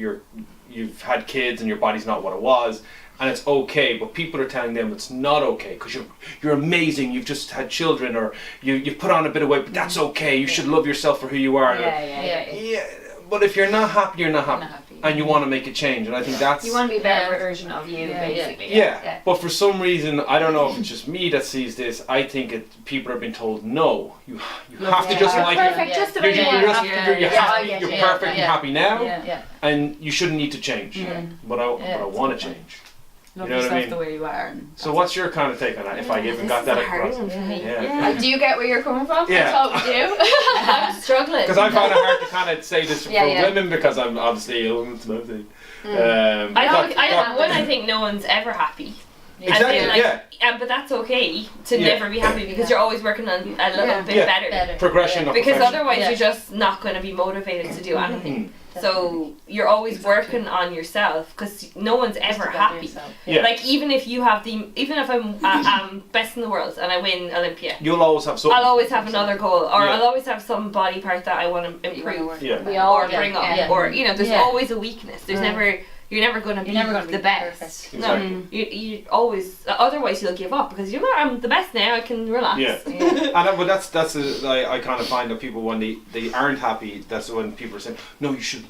you've had kids and your body's not what it was. And it's okay, but people are telling them it's not okay because you're amazing, you've just had children, or you've put on a bit of weight, but that's okay, you should love yourself for who you are. Yeah. But if you're not happy, you're not happy. And you want to make a change, and I think that's... You want to be a better version of you, basically. Yeah, but for some reason, I don't know if it's just me that sees this, I think people are being told, no, you have to just like... You're perfect, just the way you are. You're perfect and happy now, and you shouldn't need to change. But I want to change. Love you know what I mean? the way you are. So what's your kind of take on that, if I even got that across? I do get where you're coming from. Yeah. I totally do. I'm struggling. Because I find it hard to kind of say this for women, because I'm obviously a woman's thing. I think no one's ever happy. Exactly, but that's okay to never be happy, because you're always working on a little bit better. Progression, because otherwise you're just not going to be motivated to do anything. So you're always working on yourself, because no one's ever happy. Like even if I'm best in the world and I win Olympia, you'll always have something. I'll always have another goal, or I'll always have some body part that I want to improve or bring up, or there's always a weakness. There's never. You're never going to be the best. Exactly. No, you always. Otherwise, you'll give up, because I'm the best now. I can relax. But that's I kind of find that people, when they aren't happy, that's when people are saying, no, you should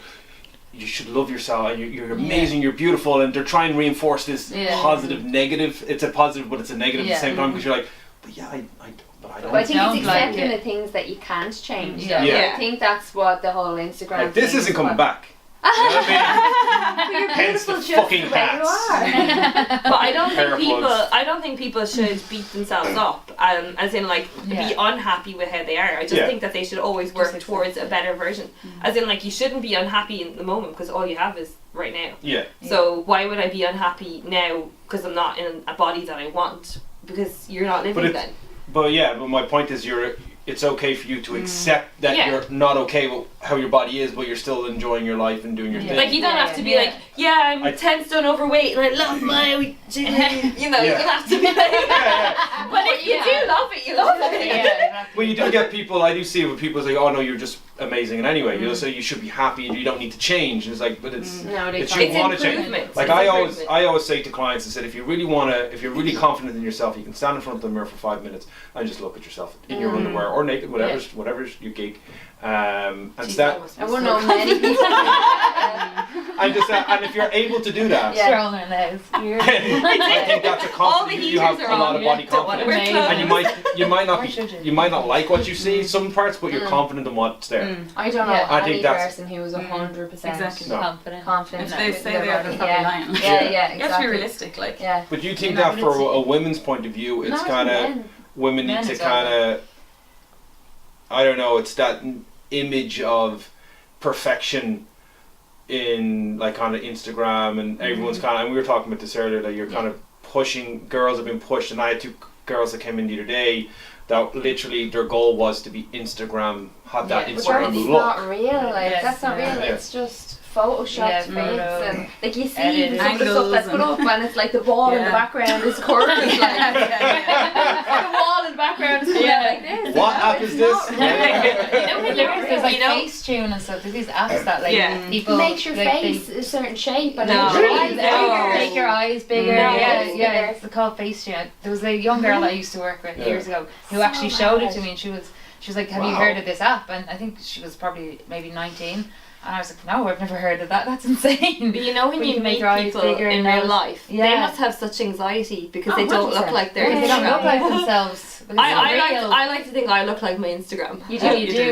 love yourself, and you're amazing, you're beautiful, and they're trying to reinforce this positive negative. It's a positive, but it's a negative at the same time, because you're like, but I don't. But I think it's accepting the things that you can't change. I think that's what the whole Instagram. Like, this isn't coming back. You know what I mean? You're beautiful just fucking the way you are. But I don't think people should beat themselves up, as in like be unhappy with how they are. I just think that they should always work towards a better version. As in, like, you shouldn't be unhappy in the moment, because all you have is right now. So why would I be unhappy now because I'm not in a body that I want? Because you're not living then. But my point is, it's okay for you to accept that you're not okay with how your body is, but you're still enjoying your life and doing your thing. Like, you don't have to be like, I'm 10 stone overweight and I love my gym. You don't have to be like that. But if you do love it, you love it. Well, you do get people, I do see it with people say, oh no, you're just amazing, and anyway, so you should be happy and you don't need to change. And it's like, but it's you want to change. Like, I always say to clients, I said, if you're really confident in yourself, you can stand in front of the mirror for 5 minutes and just look at yourself in your underwear or naked, whatever's your gig. And I wouldn't know many people. And if you're able to do that, I think that's a compliment. You have a lot of body confidence, and you might not like what you see some parts, but you're confident in what's there. I don't know any person who is 100% confident. If they say they are, they're probably lying. Exactly. You have to be realistic, like. But do you think that for a women's point of view, it's kind of women need to kind of, I don't know, it's that image of perfection in like kind of Instagram, and everyone's kind of, and we were talking about this earlier, that you're kind of pushing, girls have been pushed, and I had 2 girls that came in the other day that literally their goal was to be Instagram, have that Instagram look. Not real, that's not real, it's just photoshopped faces, and like you see some of the stuff that's put up, and it's like the wall in the background is curved, like the wall in the background is like this. What app is this? There's like Facetune and stuff. There's these apps that like people makes your face a certain shape and make your eyes bigger. It's called Facetune. There was a young girl that I used to work with years ago who actually showed it to me, and she was like, have you heard of this app? And I think she was probably maybe 19. And I was like, no, I've never heard of that. That's insane. But you know when you meet people in real life, they must have such anxiety because they don't look like their Instagram. They don't look like themselves. I like to think I look like my Instagram. You do.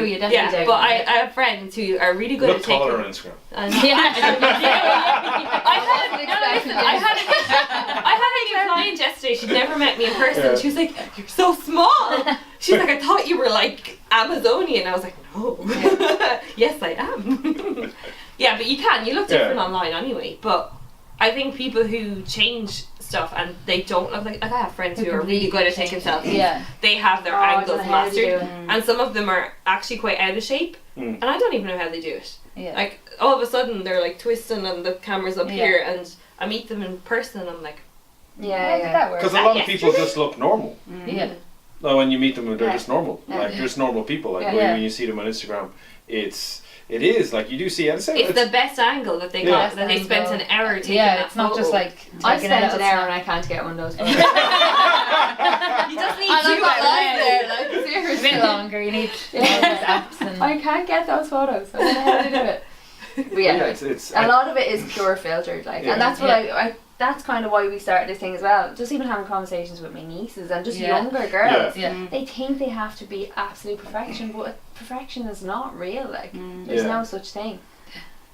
You definitely do. But I have friends who are really good at taking. Look taller on Instagram. I had a client yesterday. She'd never met me in person. Yeah. She was like, "You're so small." She's like, "I thought you were like Amazonian." I was like, "No." Yes, I am. Yeah, but you can. You look different online anyway. But I think people who change stuff and they don't look like I have friends who are really good at taking selfies. Yeah. They have their angles mastered, and some of them are actually quite out of shape, and I don't even know how they do it. Yeah. Like all of a sudden they're like twisting and the camera's up here, and I meet them in person and I'm like, because a lot of people just look normal. Yeah. No, when you meet them, they're just normal. Like they're just normal people. Like when you see them on Instagram, it is like you do see. It's the best angle that they got. That they spent an hour taking that it's not photo. just like I spent an hour and I can't get one of those photos. You just need two hours there, like seriously. a bit longer. You need apps and I can't get those photos. I don't know how to do it. But yeah, it's a lot of it is pure filtered, like, and that's what I that's kind of why we started this thing as well. Just even having conversations with my nieces and just younger girls, they think they have to be absolute perfection, but perfection is not real. Like, there's no such thing.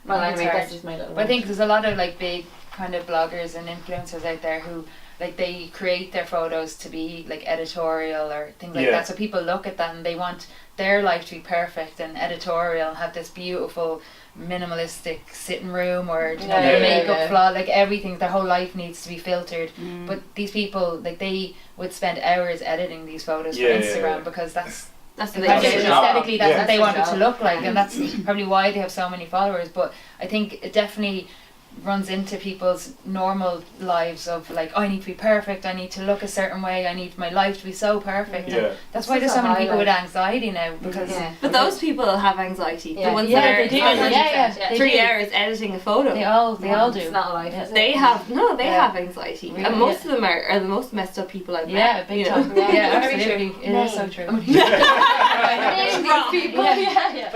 Well, anyway, that's just my little. But I think there's a lot of like big kind of bloggers and influencers out there who like they create their photos to be like editorial or things like that. So people look at that and they want their life to be perfect and editorial and have this beautiful minimalistic sitting room or their makeup flaw, like everything, their whole life needs to be filtered. But these people, like, they would spend hours editing these photos for Instagram because that's aesthetically that's what they want it to look like, and that's probably why they have so many followers. But I think it definitely runs into people's normal lives of like, I need to be perfect, I need to look a certain way, I need my life to be so perfect. And that's why there's so many people with anxiety now, because but those people have anxiety. The ones that are 3 hours editing a photo. They all do. It's not life. Is it? They have have anxiety, and most of them are the most messed up people I've met. Big time. Absolutely. It is so true. But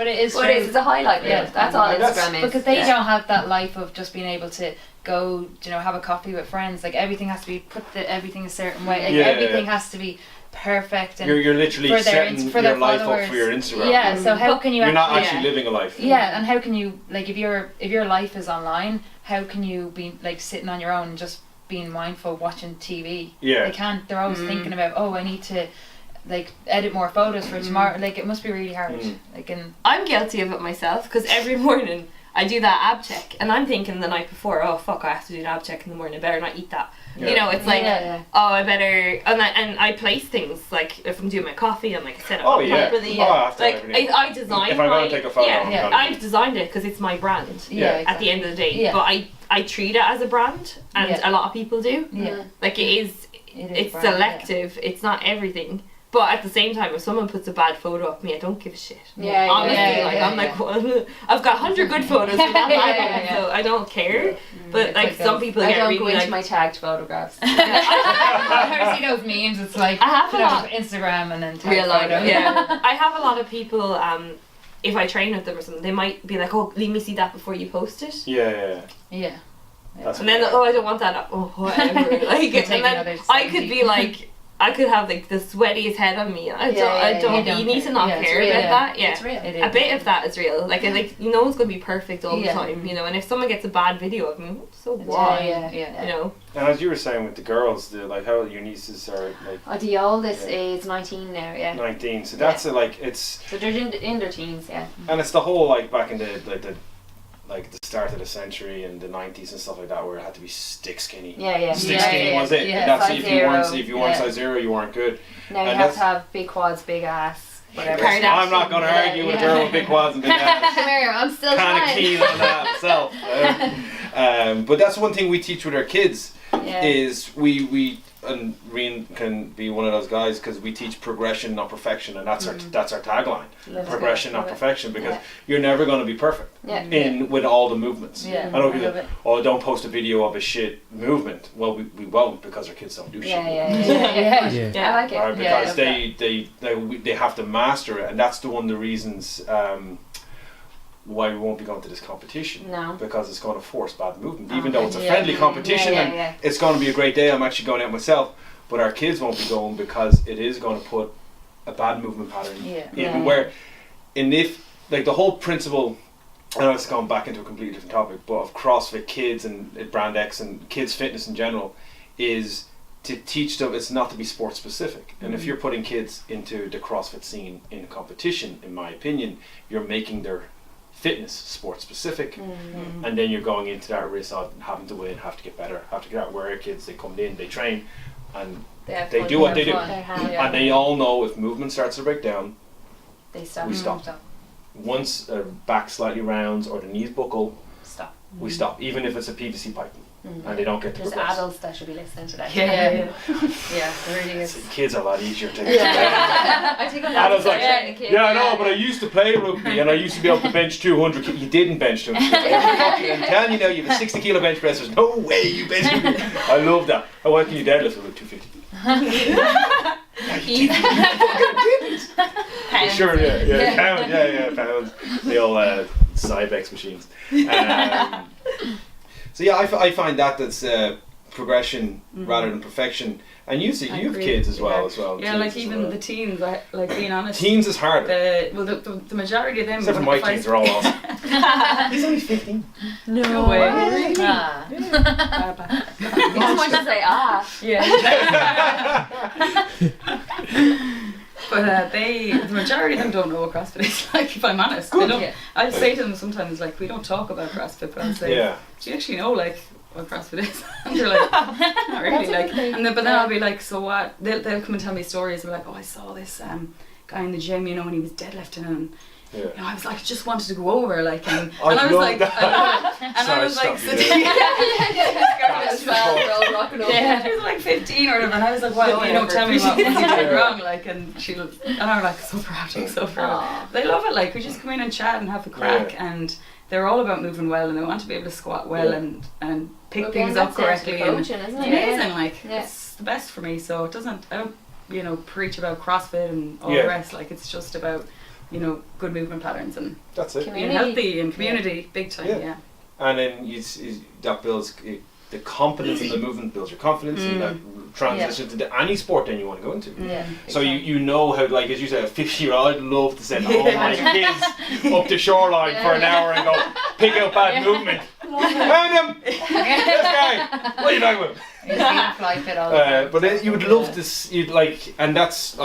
it is true. It's a highlight reel. That's all Instagram is. Because they don't have that life of just being able to go, have a coffee with friends. Like, everything has to be everything a certain way. Like, everything has to be perfect. And you're literally setting your life up for your Instagram. Yeah. So how can you? You're not actually living a life. Yeah, and how can you, like, if your life is online, how can you be like sitting on your own and just being mindful watching TV? Yeah. They can't. They're always thinking about, I need to like edit more photos for tomorrow. Like, it must be really hard. Like, and I'm guilty of it myself because every morning I do that ab check and I'm thinking the night before, oh fuck, I have to do an ab check in the morning, I better not eat that. It's like oh, I better, and I place things, like if I'm doing my coffee, I'm like set up properly. I design if I'm going to take a photo, I've designed it because it's my brand at the end of the day, but I treat it as a brand, and a lot of people do. Like, it's brand, selective, it's not everything. But at the same time, if someone puts a bad photo of me, I don't give a shit. I'm like, well, I've got 100 good photos for that so I don't care. But like, some people I get don't really go into my tagged photographs. I see those memes. It's like, I have a lot Instagram and then real life. Yeah, I have a lot of people. If I train with them or something, they might be like, "Oh, let me see that before you post it." Yeah. And then, I don't want that. Oh, whatever. Like, and then I could be like, I could have like the sweatiest head on me. I don't. You need to not care about that. Yeah, it's real. A bit of that is real. Like, no one's gonna be perfect all the time, And if someone gets a bad video of me, so what? And as you were saying with the girls, like, how your nieces are like. The oldest is 19 now. 19. So that's it's. So they're in their teens. And it's the whole, like, back in the start of the century and the 90s and stuff like that, where it had to be stick skinny. Stick skinny was it. That's size if you weren't size 0, you weren't good. Now you have to have big quads, big ass, whatever. I'm not going to argue with a girl with big quads and big ass. Come here, I'm still kind of keen on that myself. But that's one thing we teach with our kids is we and Rian can be one of those guys, because we teach progression, not perfection, and that's our tagline. Progression, not perfection, because you're never going to be perfect with all the movements. I don't post a video of a shit movement. Well, we won't, because our kids don't do shit. I like it. Right, because they have to master it, and that's one of the reasons why we won't be going to this competition. No. Because it's going to force bad movement. Even though it's a friendly competition and it's going to be a great day, I'm actually going out myself, but our kids won't be going because it is going to put a bad movement pattern in where, if like the whole principle, I know it's gone back into a completely different topic, but of CrossFit Kids and Brand X and kids fitness in general is to teach them it's not to be sport specific. And if you're putting kids into the CrossFit scene in a competition, in my opinion, you're making their fitness sport specific, and then you're going into that risk of having to win, have to get better, have to get out. Where our kids, they come in, they train, and they do what they do, and they all know if movement starts to break down, they stop. We stop. Once back slightly rounds or the knees buckle, stop. We stop, even if it's a PVC pipe. And they don't get to There's progress. adults that should be listening to that. Yeah, it really is. Kids are a lot easier to I think adults like, I know, but I used to play rugby and I used to be able to bench 200. You didn't bench 200. I'm telling you now, you have a 60 kilo bench press. There's no way you bench 200. I love that. Oh, why can you deadlift with 250? Pounds. Sure, pounds, pounds. The old Cybex machines. So yeah, I find that's progression rather than perfection. And you have kids as well. Yeah, like even the teens, like being honest. Teens is harder. The majority of them. Except for my teens, they're all awesome. He's only 15. No way. Really? It's much to say, But the majority of them don't know what CrossFit is. Like, if I'm honest, they don't. I say to them sometimes, like, we don't talk about CrossFit, but I'll say, do you actually know, like, what CrossFit is? And they're like, not really. Like, but then I'll be like, so what? They'll come and tell me stories. And be like, oh, I saw this guy in the gym, you know, when he was deadlifting, and you know, I was like, just wanted to go over, like, and I was like, I was like, she was like 15 or whatever, and I was like, well, you know, tell me what you did wrong, like, and I'm like, so proud. They love it, like, we just come in and chat and have a crack, and they're all about moving well, and they want to be able to squat well and pick things up correctly. Coaching, isn't it? Amazing, like, it's the best for me. So I don't, you know, preach about CrossFit and all the rest. Like, it's just about, you know, good movement patterns and that's it. Being healthy and community, big time. And then that builds the confidence in the movement, builds your confidence, and that transitions into any sport then you want to go into. So you know how, like, as you said, a 50-year-old, I'd love to send all my kids up to shoreline for an hour and go pick out bad movement. Found him! This guy! What are you talking about? But then you would love this, I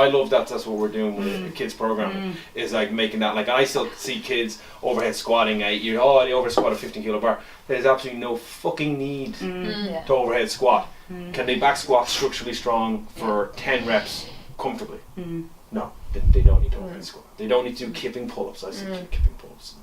love that. That's what we're doing with the kids program, is like making that, like, I still see kids overhead squatting they over squat a 15 kilo bar. There's absolutely no fucking need to overhead squat. Can they back squat structurally strong for 10 reps comfortably? No, they don't need to overhead squat. They don't need to do kipping pull-ups. I said kipping pull-ups.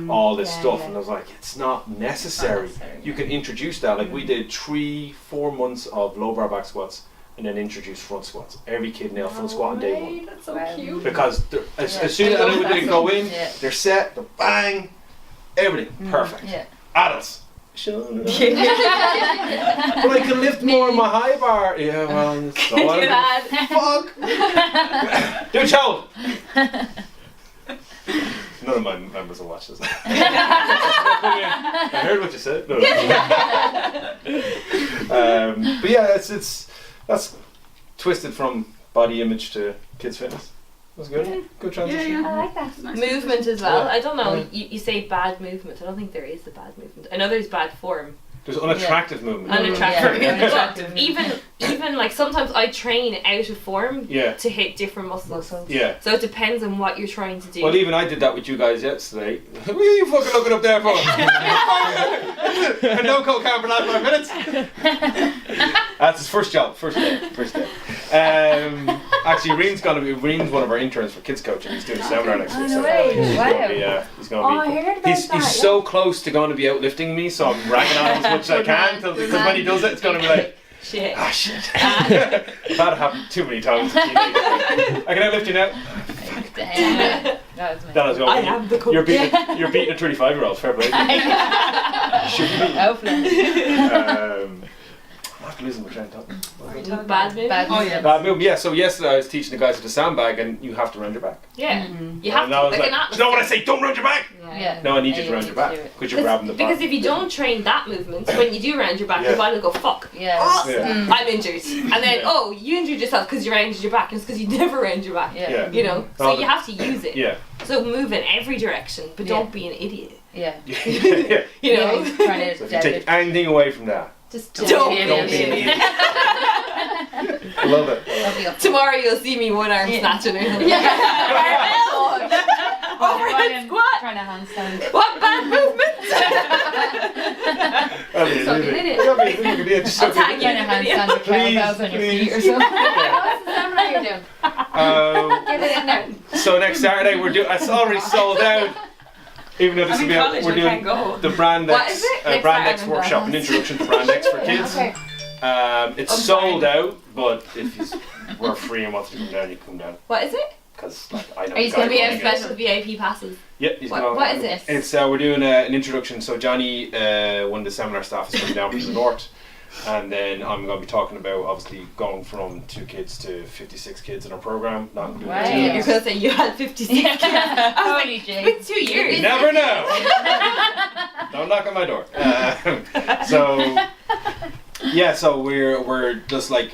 All this stuff, and I was like, it's not necessary. You can introduce that. Like, we did 3-4 months of low bar back squats and then introduce front squats. Every kid nailed front squat on day one. That's so cute. Because as soon as they didn't go in, they're set, they're bang, everything perfect. Adults. But I can lift more on my high bar. Yeah, well, it's all fuck. Do a child. None of my members will watch this. I heard what you said. No. But yeah, that's twisted from body image to kids fitness. That's good. Good transition. I like that. Nice movement as well. I don't know. You say bad movement. I don't think there is a bad movement. I know there's bad form. There's unattractive movement. Unattractive. Even like sometimes I train out of form to hit different muscles. Yeah. So it depends on what you're trying to do. Well, even I did that with you guys yesterday. What are you fucking looking up there for? A no-code camp for the last 5 minutes. That's his first job. First day. Actually, Reen's one of our interns for kids coaching. He's doing a seminar next week. He's going to be. He's so close to going to be outlifting me, so I'm ragging on him as much as I can. Because when he does it, it's going to be like, shit. That happened too many times. I can outlift you now. Damn. That as well. I am the coach. You're beating a 35-year-old. Fair play. Hopefully. I'm after losing my train of thought. Bad movement? Bad movement, yeah. So yesterday I was teaching the guys with the sandbag, and you have to round your back. Yeah. You have and to. I was like, you know what I say? Don't round your back! Yeah. No, I need you to round your back because you're grabbing the bar. Because if you don't train that movement, when you do round your back, your body will go, fuck. Yeah. I'm injured. And then, you injured yourself because you rounded your back. It's because you never round your back. Yeah. You know? So you have to use it. Yeah. So move in every direction, but don't be an idiot. Yeah. Yeah. You know? Trying So if you take anything away from that, just don't be an don't be an idiot. idiot. I love it. Tomorrow you'll see me one arm snatching or something. Overhead squat. Trying to handstand. What bad movement? That'd be an idiot. That'd be an idiot. Just I'll something- tag you in a Handstand with kettlebells on your feet or something. What's the seminar you're doing? Get it in there. So next Saturday we're doing. It's already sold out. Even though this will be out, we're doing the Brand What X, is it? Brand Next X workshop, an introduction to Brand X for kids. Okay. It's sold out, but if you were free and wanted to come down, you can come down. What is it? Because I know. Are you the gonna guy be running it. Special VIP passes. Yeah, he's What- gonna- what is it? It's we're doing an introduction. So Johnny, one of the seminar staff, is coming down from the north, and then I'm going to be talking about obviously going from 2 kids to 56 kids in our program. Not doing Wow. it You're too. going to say you had 56 kids. I was Holy like, Jake. it's 2 years. You never know. Don't knock on my door. So we're just like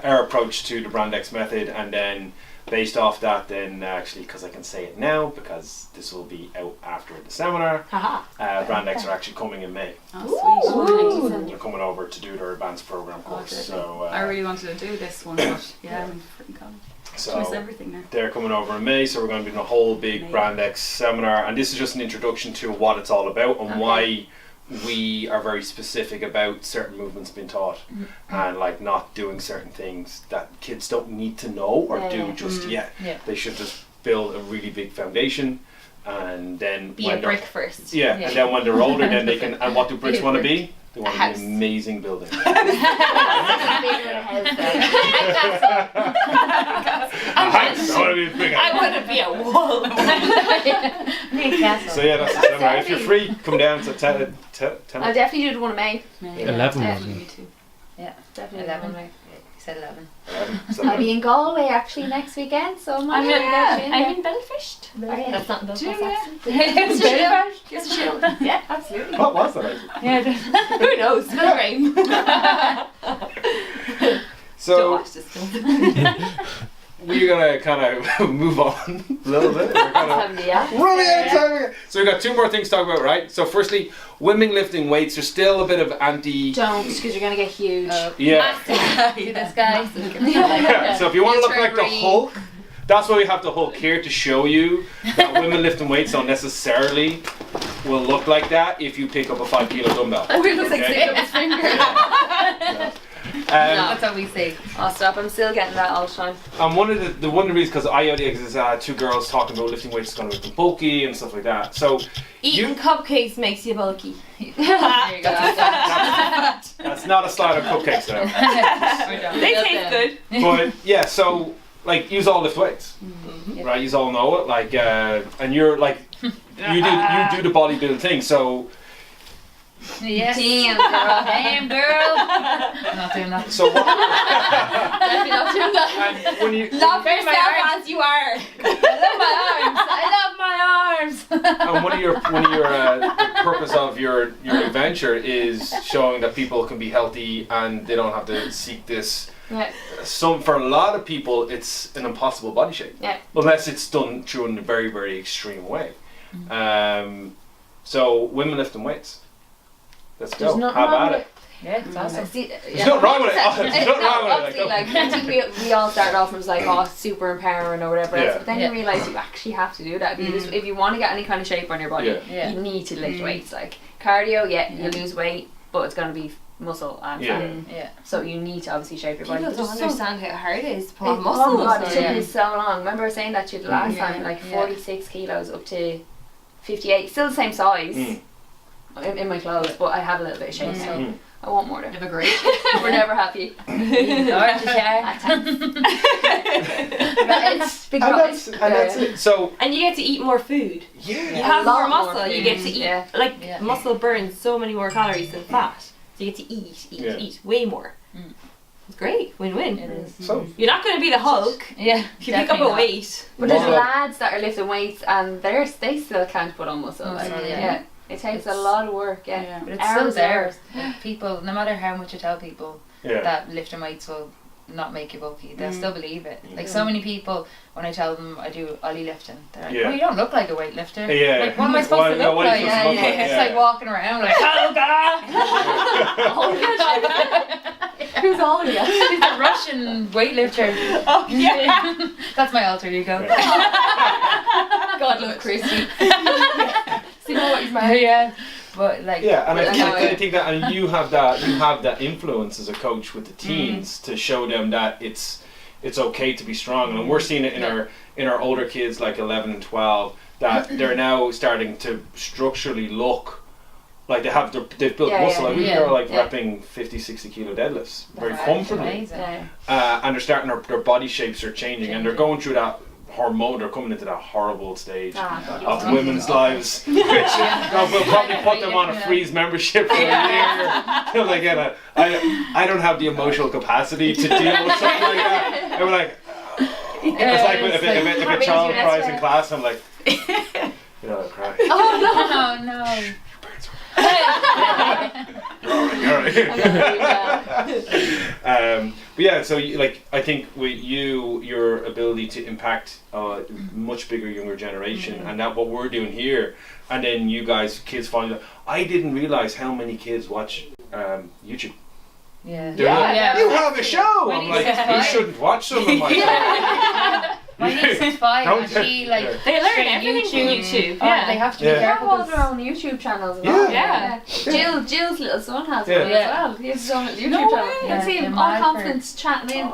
our approach to the Brand X method, and then based off that, then actually, because I can say it now because this will be out after the seminar. Haha. Brand X are actually coming in May. Oh, sweet. They're coming over to do their advanced program course. So I really wanted to do this one, but I'm in freaking college. Miss so everything now. they're coming over in May, so we're going to be doing a whole big Amazing. Brand X seminar, and this is just an introduction to what it's all about and why we are very specific about certain movements being taught and like not doing certain things that kids don't need to know or do just yet. Yeah. They should just build a really big foundation, and then Be when a brick first. yeah, and then when they're older, then they can. And what do bricks Be a want to brick. be? They want A to be house. an amazing building. Bigger than a house, though. A house. I want to be a big I house. want to be a wall. So yeah, that's the seminar. If you're free, come down to 10. I'll definitely do the one in May. 11 wasn't it? Me too. Yeah. Definitely 11. the one in May. You said 11. I'll be in Galway actually next weekend, so I might I'm get you in there. in Belfast. Okay. That's not Belfast. Yeah, absolutely. What was that? Actually? Who knows? Smell rain. Don't So watch this film. we're gonna kind of move on a little bit. We're kind of running out of time again. So we've got 2 more things to talk about, right? So firstly, women lifting weights. There's still a bit of anti. Don't, because you're gonna get huge. Yeah. This guy. Yeah. So if you want to look like the Hulk, that's why we have the Hulk here to show you that women lifting weights don't necessarily will look like that if you pick up a 5 kilo dumbbell. We look like Okay. stick up his finger. That's what we say. I'll stop. I'm still getting that all the time. And one of the reasons, because I only is 2 girls talking about lifting weights is going to make them bulky and stuff like that. So Eating cupcakes makes you bulky. There you go. that's not a slide of cupcakes now. They taste good. But yeah, so like use all lift weights, right? You all know it. Like and you're like you do the bodybuilding thing. So Yes. Damn, girl. Damn, girl. I'm not doing that. so what? Definitely not doing that. And when you Love yourself as you are. I love my arms. and one of your the purpose of your adventure is showing that people can be healthy and they don't have to seek this. Yeah. For a lot of people, it's an impossible body shape. Yeah. Unless it's done through in a very, very extreme way. So women lifting weights. Let's There's go. nothing Have wrong at with it. Yeah, it's awesome. See, There's nothing wrong with it. There's nothing wrong with it. Obviously, like, I think we all started off and was like, oh, super empowering or whatever else. Yeah. But then you realise you actually have to do that. If you want to get any kind of shape on your body, Yeah. you need to lift weights. Like cardio, you lose weight, but it's going to be muscle and fat. Yeah. So you need to obviously shape your body. People But don't just understand how hard it is to put It, on muscle. oh god, it took Yeah. me so long. Remember I was saying that to you the last time, like 46 kilos up to 58, still the same size in my clothes, but I have a little bit of shape, so I want more. Have a great. We're never happy. It's big And that's it. So And you get to eat more food. You yeah. have A lot more more muscle. You food. get to eat Yeah. muscle burns so many more calories than fat. So you get to eat way more. It's great, win-win. It is. So You're not going to be the Hulk Yeah. if you pick up a weight. But there's Well, lads that are lifting weights and they still can't put on muscle. Like, Yeah. It takes a lot of work. Yeah. But it's still Hours there. People, no matter how much you tell people yeah. that lifting weights will not make you bulky, they'll still believe it. Like so many people, when I tell them I do ollie lifting, they're like, Yeah. "Oh, you don't look like a weightlifter." Yeah. Like, what am I supposed to look what are like? you supposed to look like? It's Yeah. like walking around like, "Oh God!" Who's all of you? She's a Russian weightlifter. Oh, yeah. That's my alter ego. God love Christy. See what he's married. Yeah. But like, Yeah, and I Anyway. think that, and you have that influence as a coach with the teens to show them that it's okay to be strong, and we're seeing it in our older kids like 11 and 12 that they're now starting to structurally look like they've built muscle. Like we are like repping 50-60 kilo deadlifts very comfortably, Yeah. and they're starting their body shapes are changing, and they're going through that hormone. They're coming into that horrible stage of women's lives, which will probably put them on a freeze membership for a year till they get a. I don't have the emotional capacity to deal with something like that. I'm like, it's like if a child cries in class, I'm like, you know, I cry. oh no. You're right. But yeah, so I think with your ability to impact a much bigger younger generation, and that what we're doing here, and then you guys, kids find out. I didn't realize how many kids watch YouTube. Yeah. You have a show. I'm like, you shouldn't watch some of my shows. My niece is 5 and Don't- she like They learn straight everything from YouTube. Oh, Yeah. they have to be Yeah. They have careful. all 'Cause their own YouTube channels. And Yeah. all. Yeah. Jill's little son has Yeah. one as well. He has his own little YouTube No channel. way. You can see Yeah, him they're all mad confidence chatting in.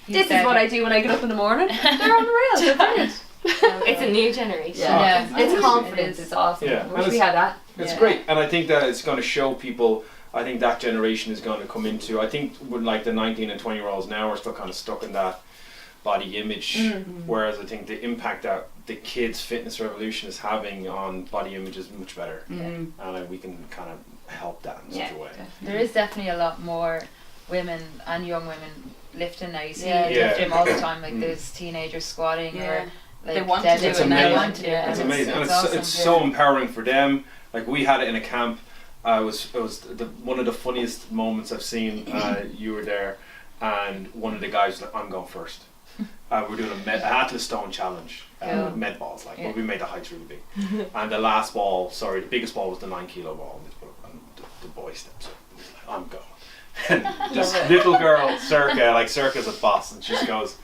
He This is said- what I do when I get up in the morning. They're on the rails. They're brilliant. It's a new generation. Yeah. Yeah. It's confidence. It's awesome. Yeah. I And wish we it's- had that. It's great, and I think that it's going to show people. I think that generation is going to come into. I think with like the 19 and 20-year-olds now are still kind of stuck in that body image, whereas I think the impact that the kids' fitness revolution is having on body image is much better, and we can kind of help that in such a way. There is definitely a lot more women and young women lifting now. You see Yeah. it Yeah. in the gym all the time, like there's teenagers squatting or like They want to do deadlifting. it now. They want to do it. It's and amazing, and awesome. it's so empowering for them. Like we had it in a camp. It was one of the funniest moments I've seen. You were there, and one of the guys was like, "I'm going first." We're doing an Atlas Stone challenge with med balls, but we made the heights really big. And the last ball, the biggest ball was the 9 kilo ball. And the boy steps up and he's like, "I'm going." And this little girl, Circa's a boss, and she just goes,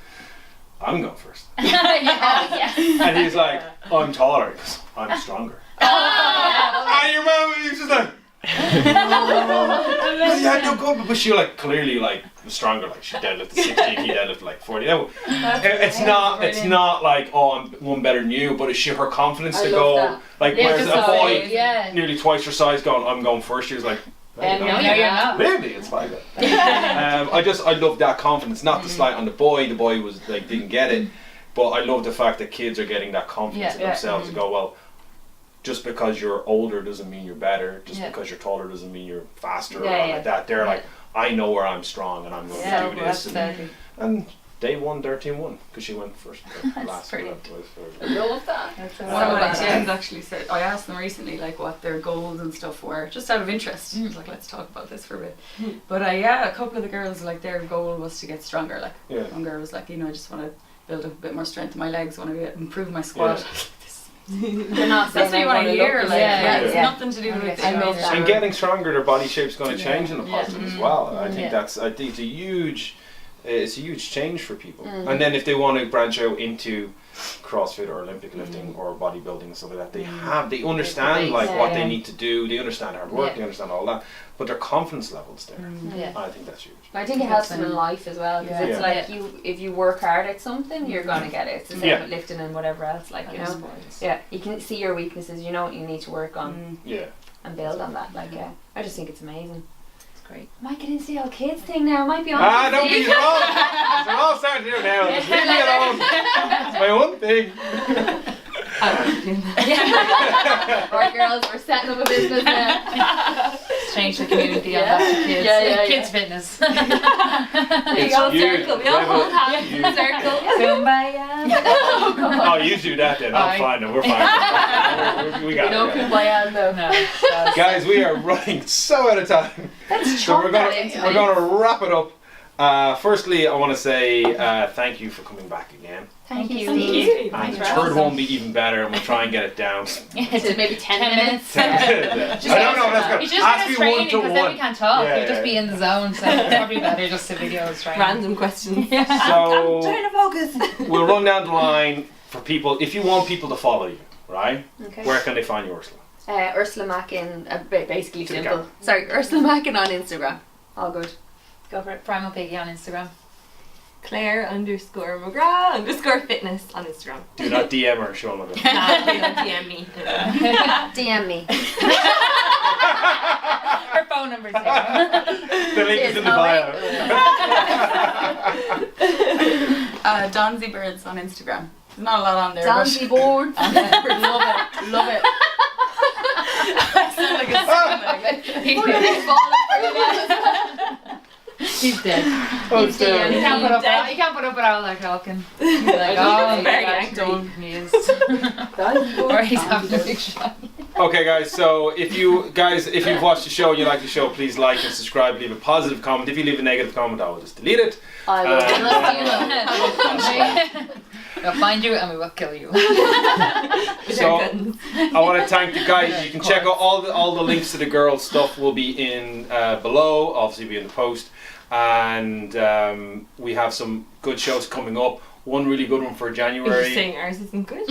"I'm going first." And he's like, "I'm taller." He goes, "I'm stronger." And your mom, he's just like, yeah, no good, but she like clearly like was stronger. Like she deadlifted 16, he deadlifted like 40. No, it's not like, oh, I'm one better than you, but it's her confidence to go that. like. Whereas a boy Yeah. nearly twice her size going, "I'm going first." She was like, No, you're not. really, it's like that. I love that confidence. Not to slight on the boy. The boy was like didn't get it, but I love the fact that kids are getting that confidence in themselves to go, well, just because you're older doesn't mean you're better. Just because you're taller doesn't mean you're faster or like that. They're like, I know where I'm strong and I'm going to do this. And day one, their team won because she went first. Last brilliant. I love that. One of my teams actually said, I asked them recently like what their goals and stuff were, just out of interest. I was like, let's talk about this for a bit. But a couple of the girls, like their goal was to get stronger. Like one girl was like, I just want to build a bit more strength in my legs, want to improve my squat. They're not saying That's what you want to hear. It's Yeah. nothing to do with I made that. And getting stronger, their body shape's going to change in a positive as well. I think Yeah. it's a huge change for people. And then if they want to branch out into CrossFit or Olympic lifting or bodybuilding and stuff like that, they understand like what they need to do. They understand hard work. They understand all that, but their confidence level's there. I think that's huge. I think it helps them in life as well because it's like if you work hard at something, you're gonna get it. It's the same with lifting and whatever else. Like you can see your weaknesses. You know what you need to work on. And build on that. Like I just think it's amazing. It's great. I might get into the old kids thing now. I might be on. Don't be they're all starting to do it now. Just leave me alone. It's my own thing. Our girls are setting up a business now. Change the community on Yeah. that to kids. Yeah. Kids fitness. It's all huge. circle. We all hold hands in a circle. Kumbaya. Oh, you do that then. I'm fine. No, we're fine. We got No it. kumbaya, no. No. Guys, we are running so out of time. So we're gonna wrap it up. Firstly, I want to say thank you for coming back again. Thank you. And the third one will be even better, and we'll try and get it down. To maybe 10 minutes. I don't know. That's good. You just Ask get me a training 1 to because then 1. we can't talk. Yeah, You'll just be in the zone, so it's probably better just to video training. Random questions. So Trying to focus. we'll run down the line for people. If you want people to follow you, right? Okay. Where can they find you, Ursula? Ursula Macken, basically To the simple. camera. Sorry, Ursula Macken on Instagram. All good. Go for it. Primal Piggy on Instagram. Claire_McGrath_fitness on Instagram. Do not DM her, show them. Nah, they don't DM me. DM me. Her phone number's here. The link is in the bio. Donzy Birds on Instagram. There's not a lot on there. Dancy board. Love it. Love it. I sound like a He's dead. He's dead. You can't put up with all that talking. Like, very angry. He is. Or he's having a big shot. Okay, guys. So if you've watched the show and you like the show, please like and subscribe. Leave a positive comment. If you leave a negative comment, I will just delete it. I will. We'll find you and we will kill you. So I want to thank the guys. You can check out all the links to the girls' stuff will be in below. Obviously, be in the post, and we have some good shows coming up. One really good one for You're January. saying ours isn't good?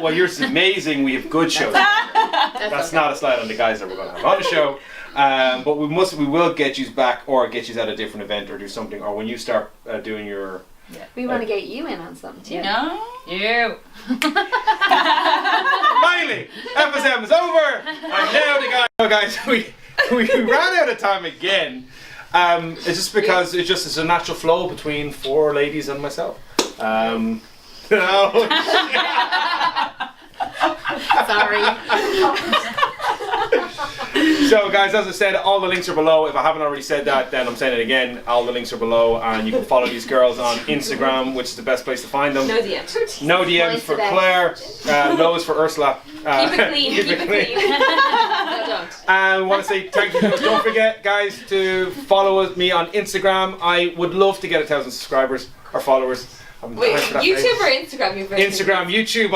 Well, yours is amazing. We have good shows. That's not a slide on the guys that we're going to have on the show. But we will get you back, or get you at a different event, or do something, or when you start doing your. We want to get you in on something too. No. You. Finally, episode is over. And now the guys. So guys, we ran out of time again. It's just because it's a natural flow between 4 ladies and myself. No. Sorry. So guys, as I said, all the links are below. If I haven't already said that, then I'm saying it again. All the links are below, and you can follow these girls on Instagram, which is the best place to find them. No DMs. No DMs for Claire, lows for Ursula. Keep it clean. Keep it clean. No, don't. And I want to say thank you. Don't forget, guys, to follow me on Instagram. I would love to get 1,000 subscribers or followers. Wait, YouTube or Instagram? You're very Instagram, YouTube.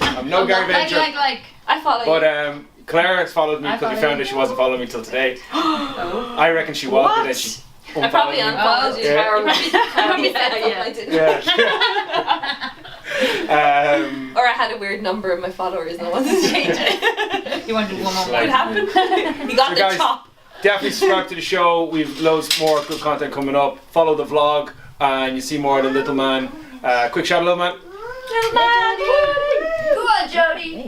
I'm no Gary Venture. Like. I follow you. But Claire has followed me because we found out she wasn't following me till today. I reckon she was, but then she. I probably unfollowed you. Yeah. You probably said something I didn't. Yeah. Or I had a weird number of my followers and I wanted to change it. You wanted one more. What happened? You got So the guys, top. Definitely subscribe to the show. We've loads more good content coming up. Follow the vlog, and you see more of the little man. Quick shout, little man. Little man. Go on, Jody.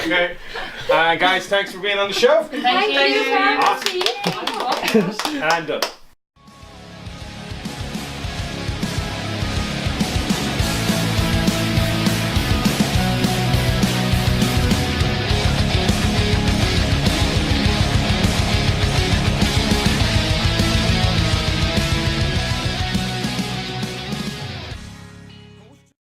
Okay. Guys, thanks for being on the show. Thank you. Awesome. And done.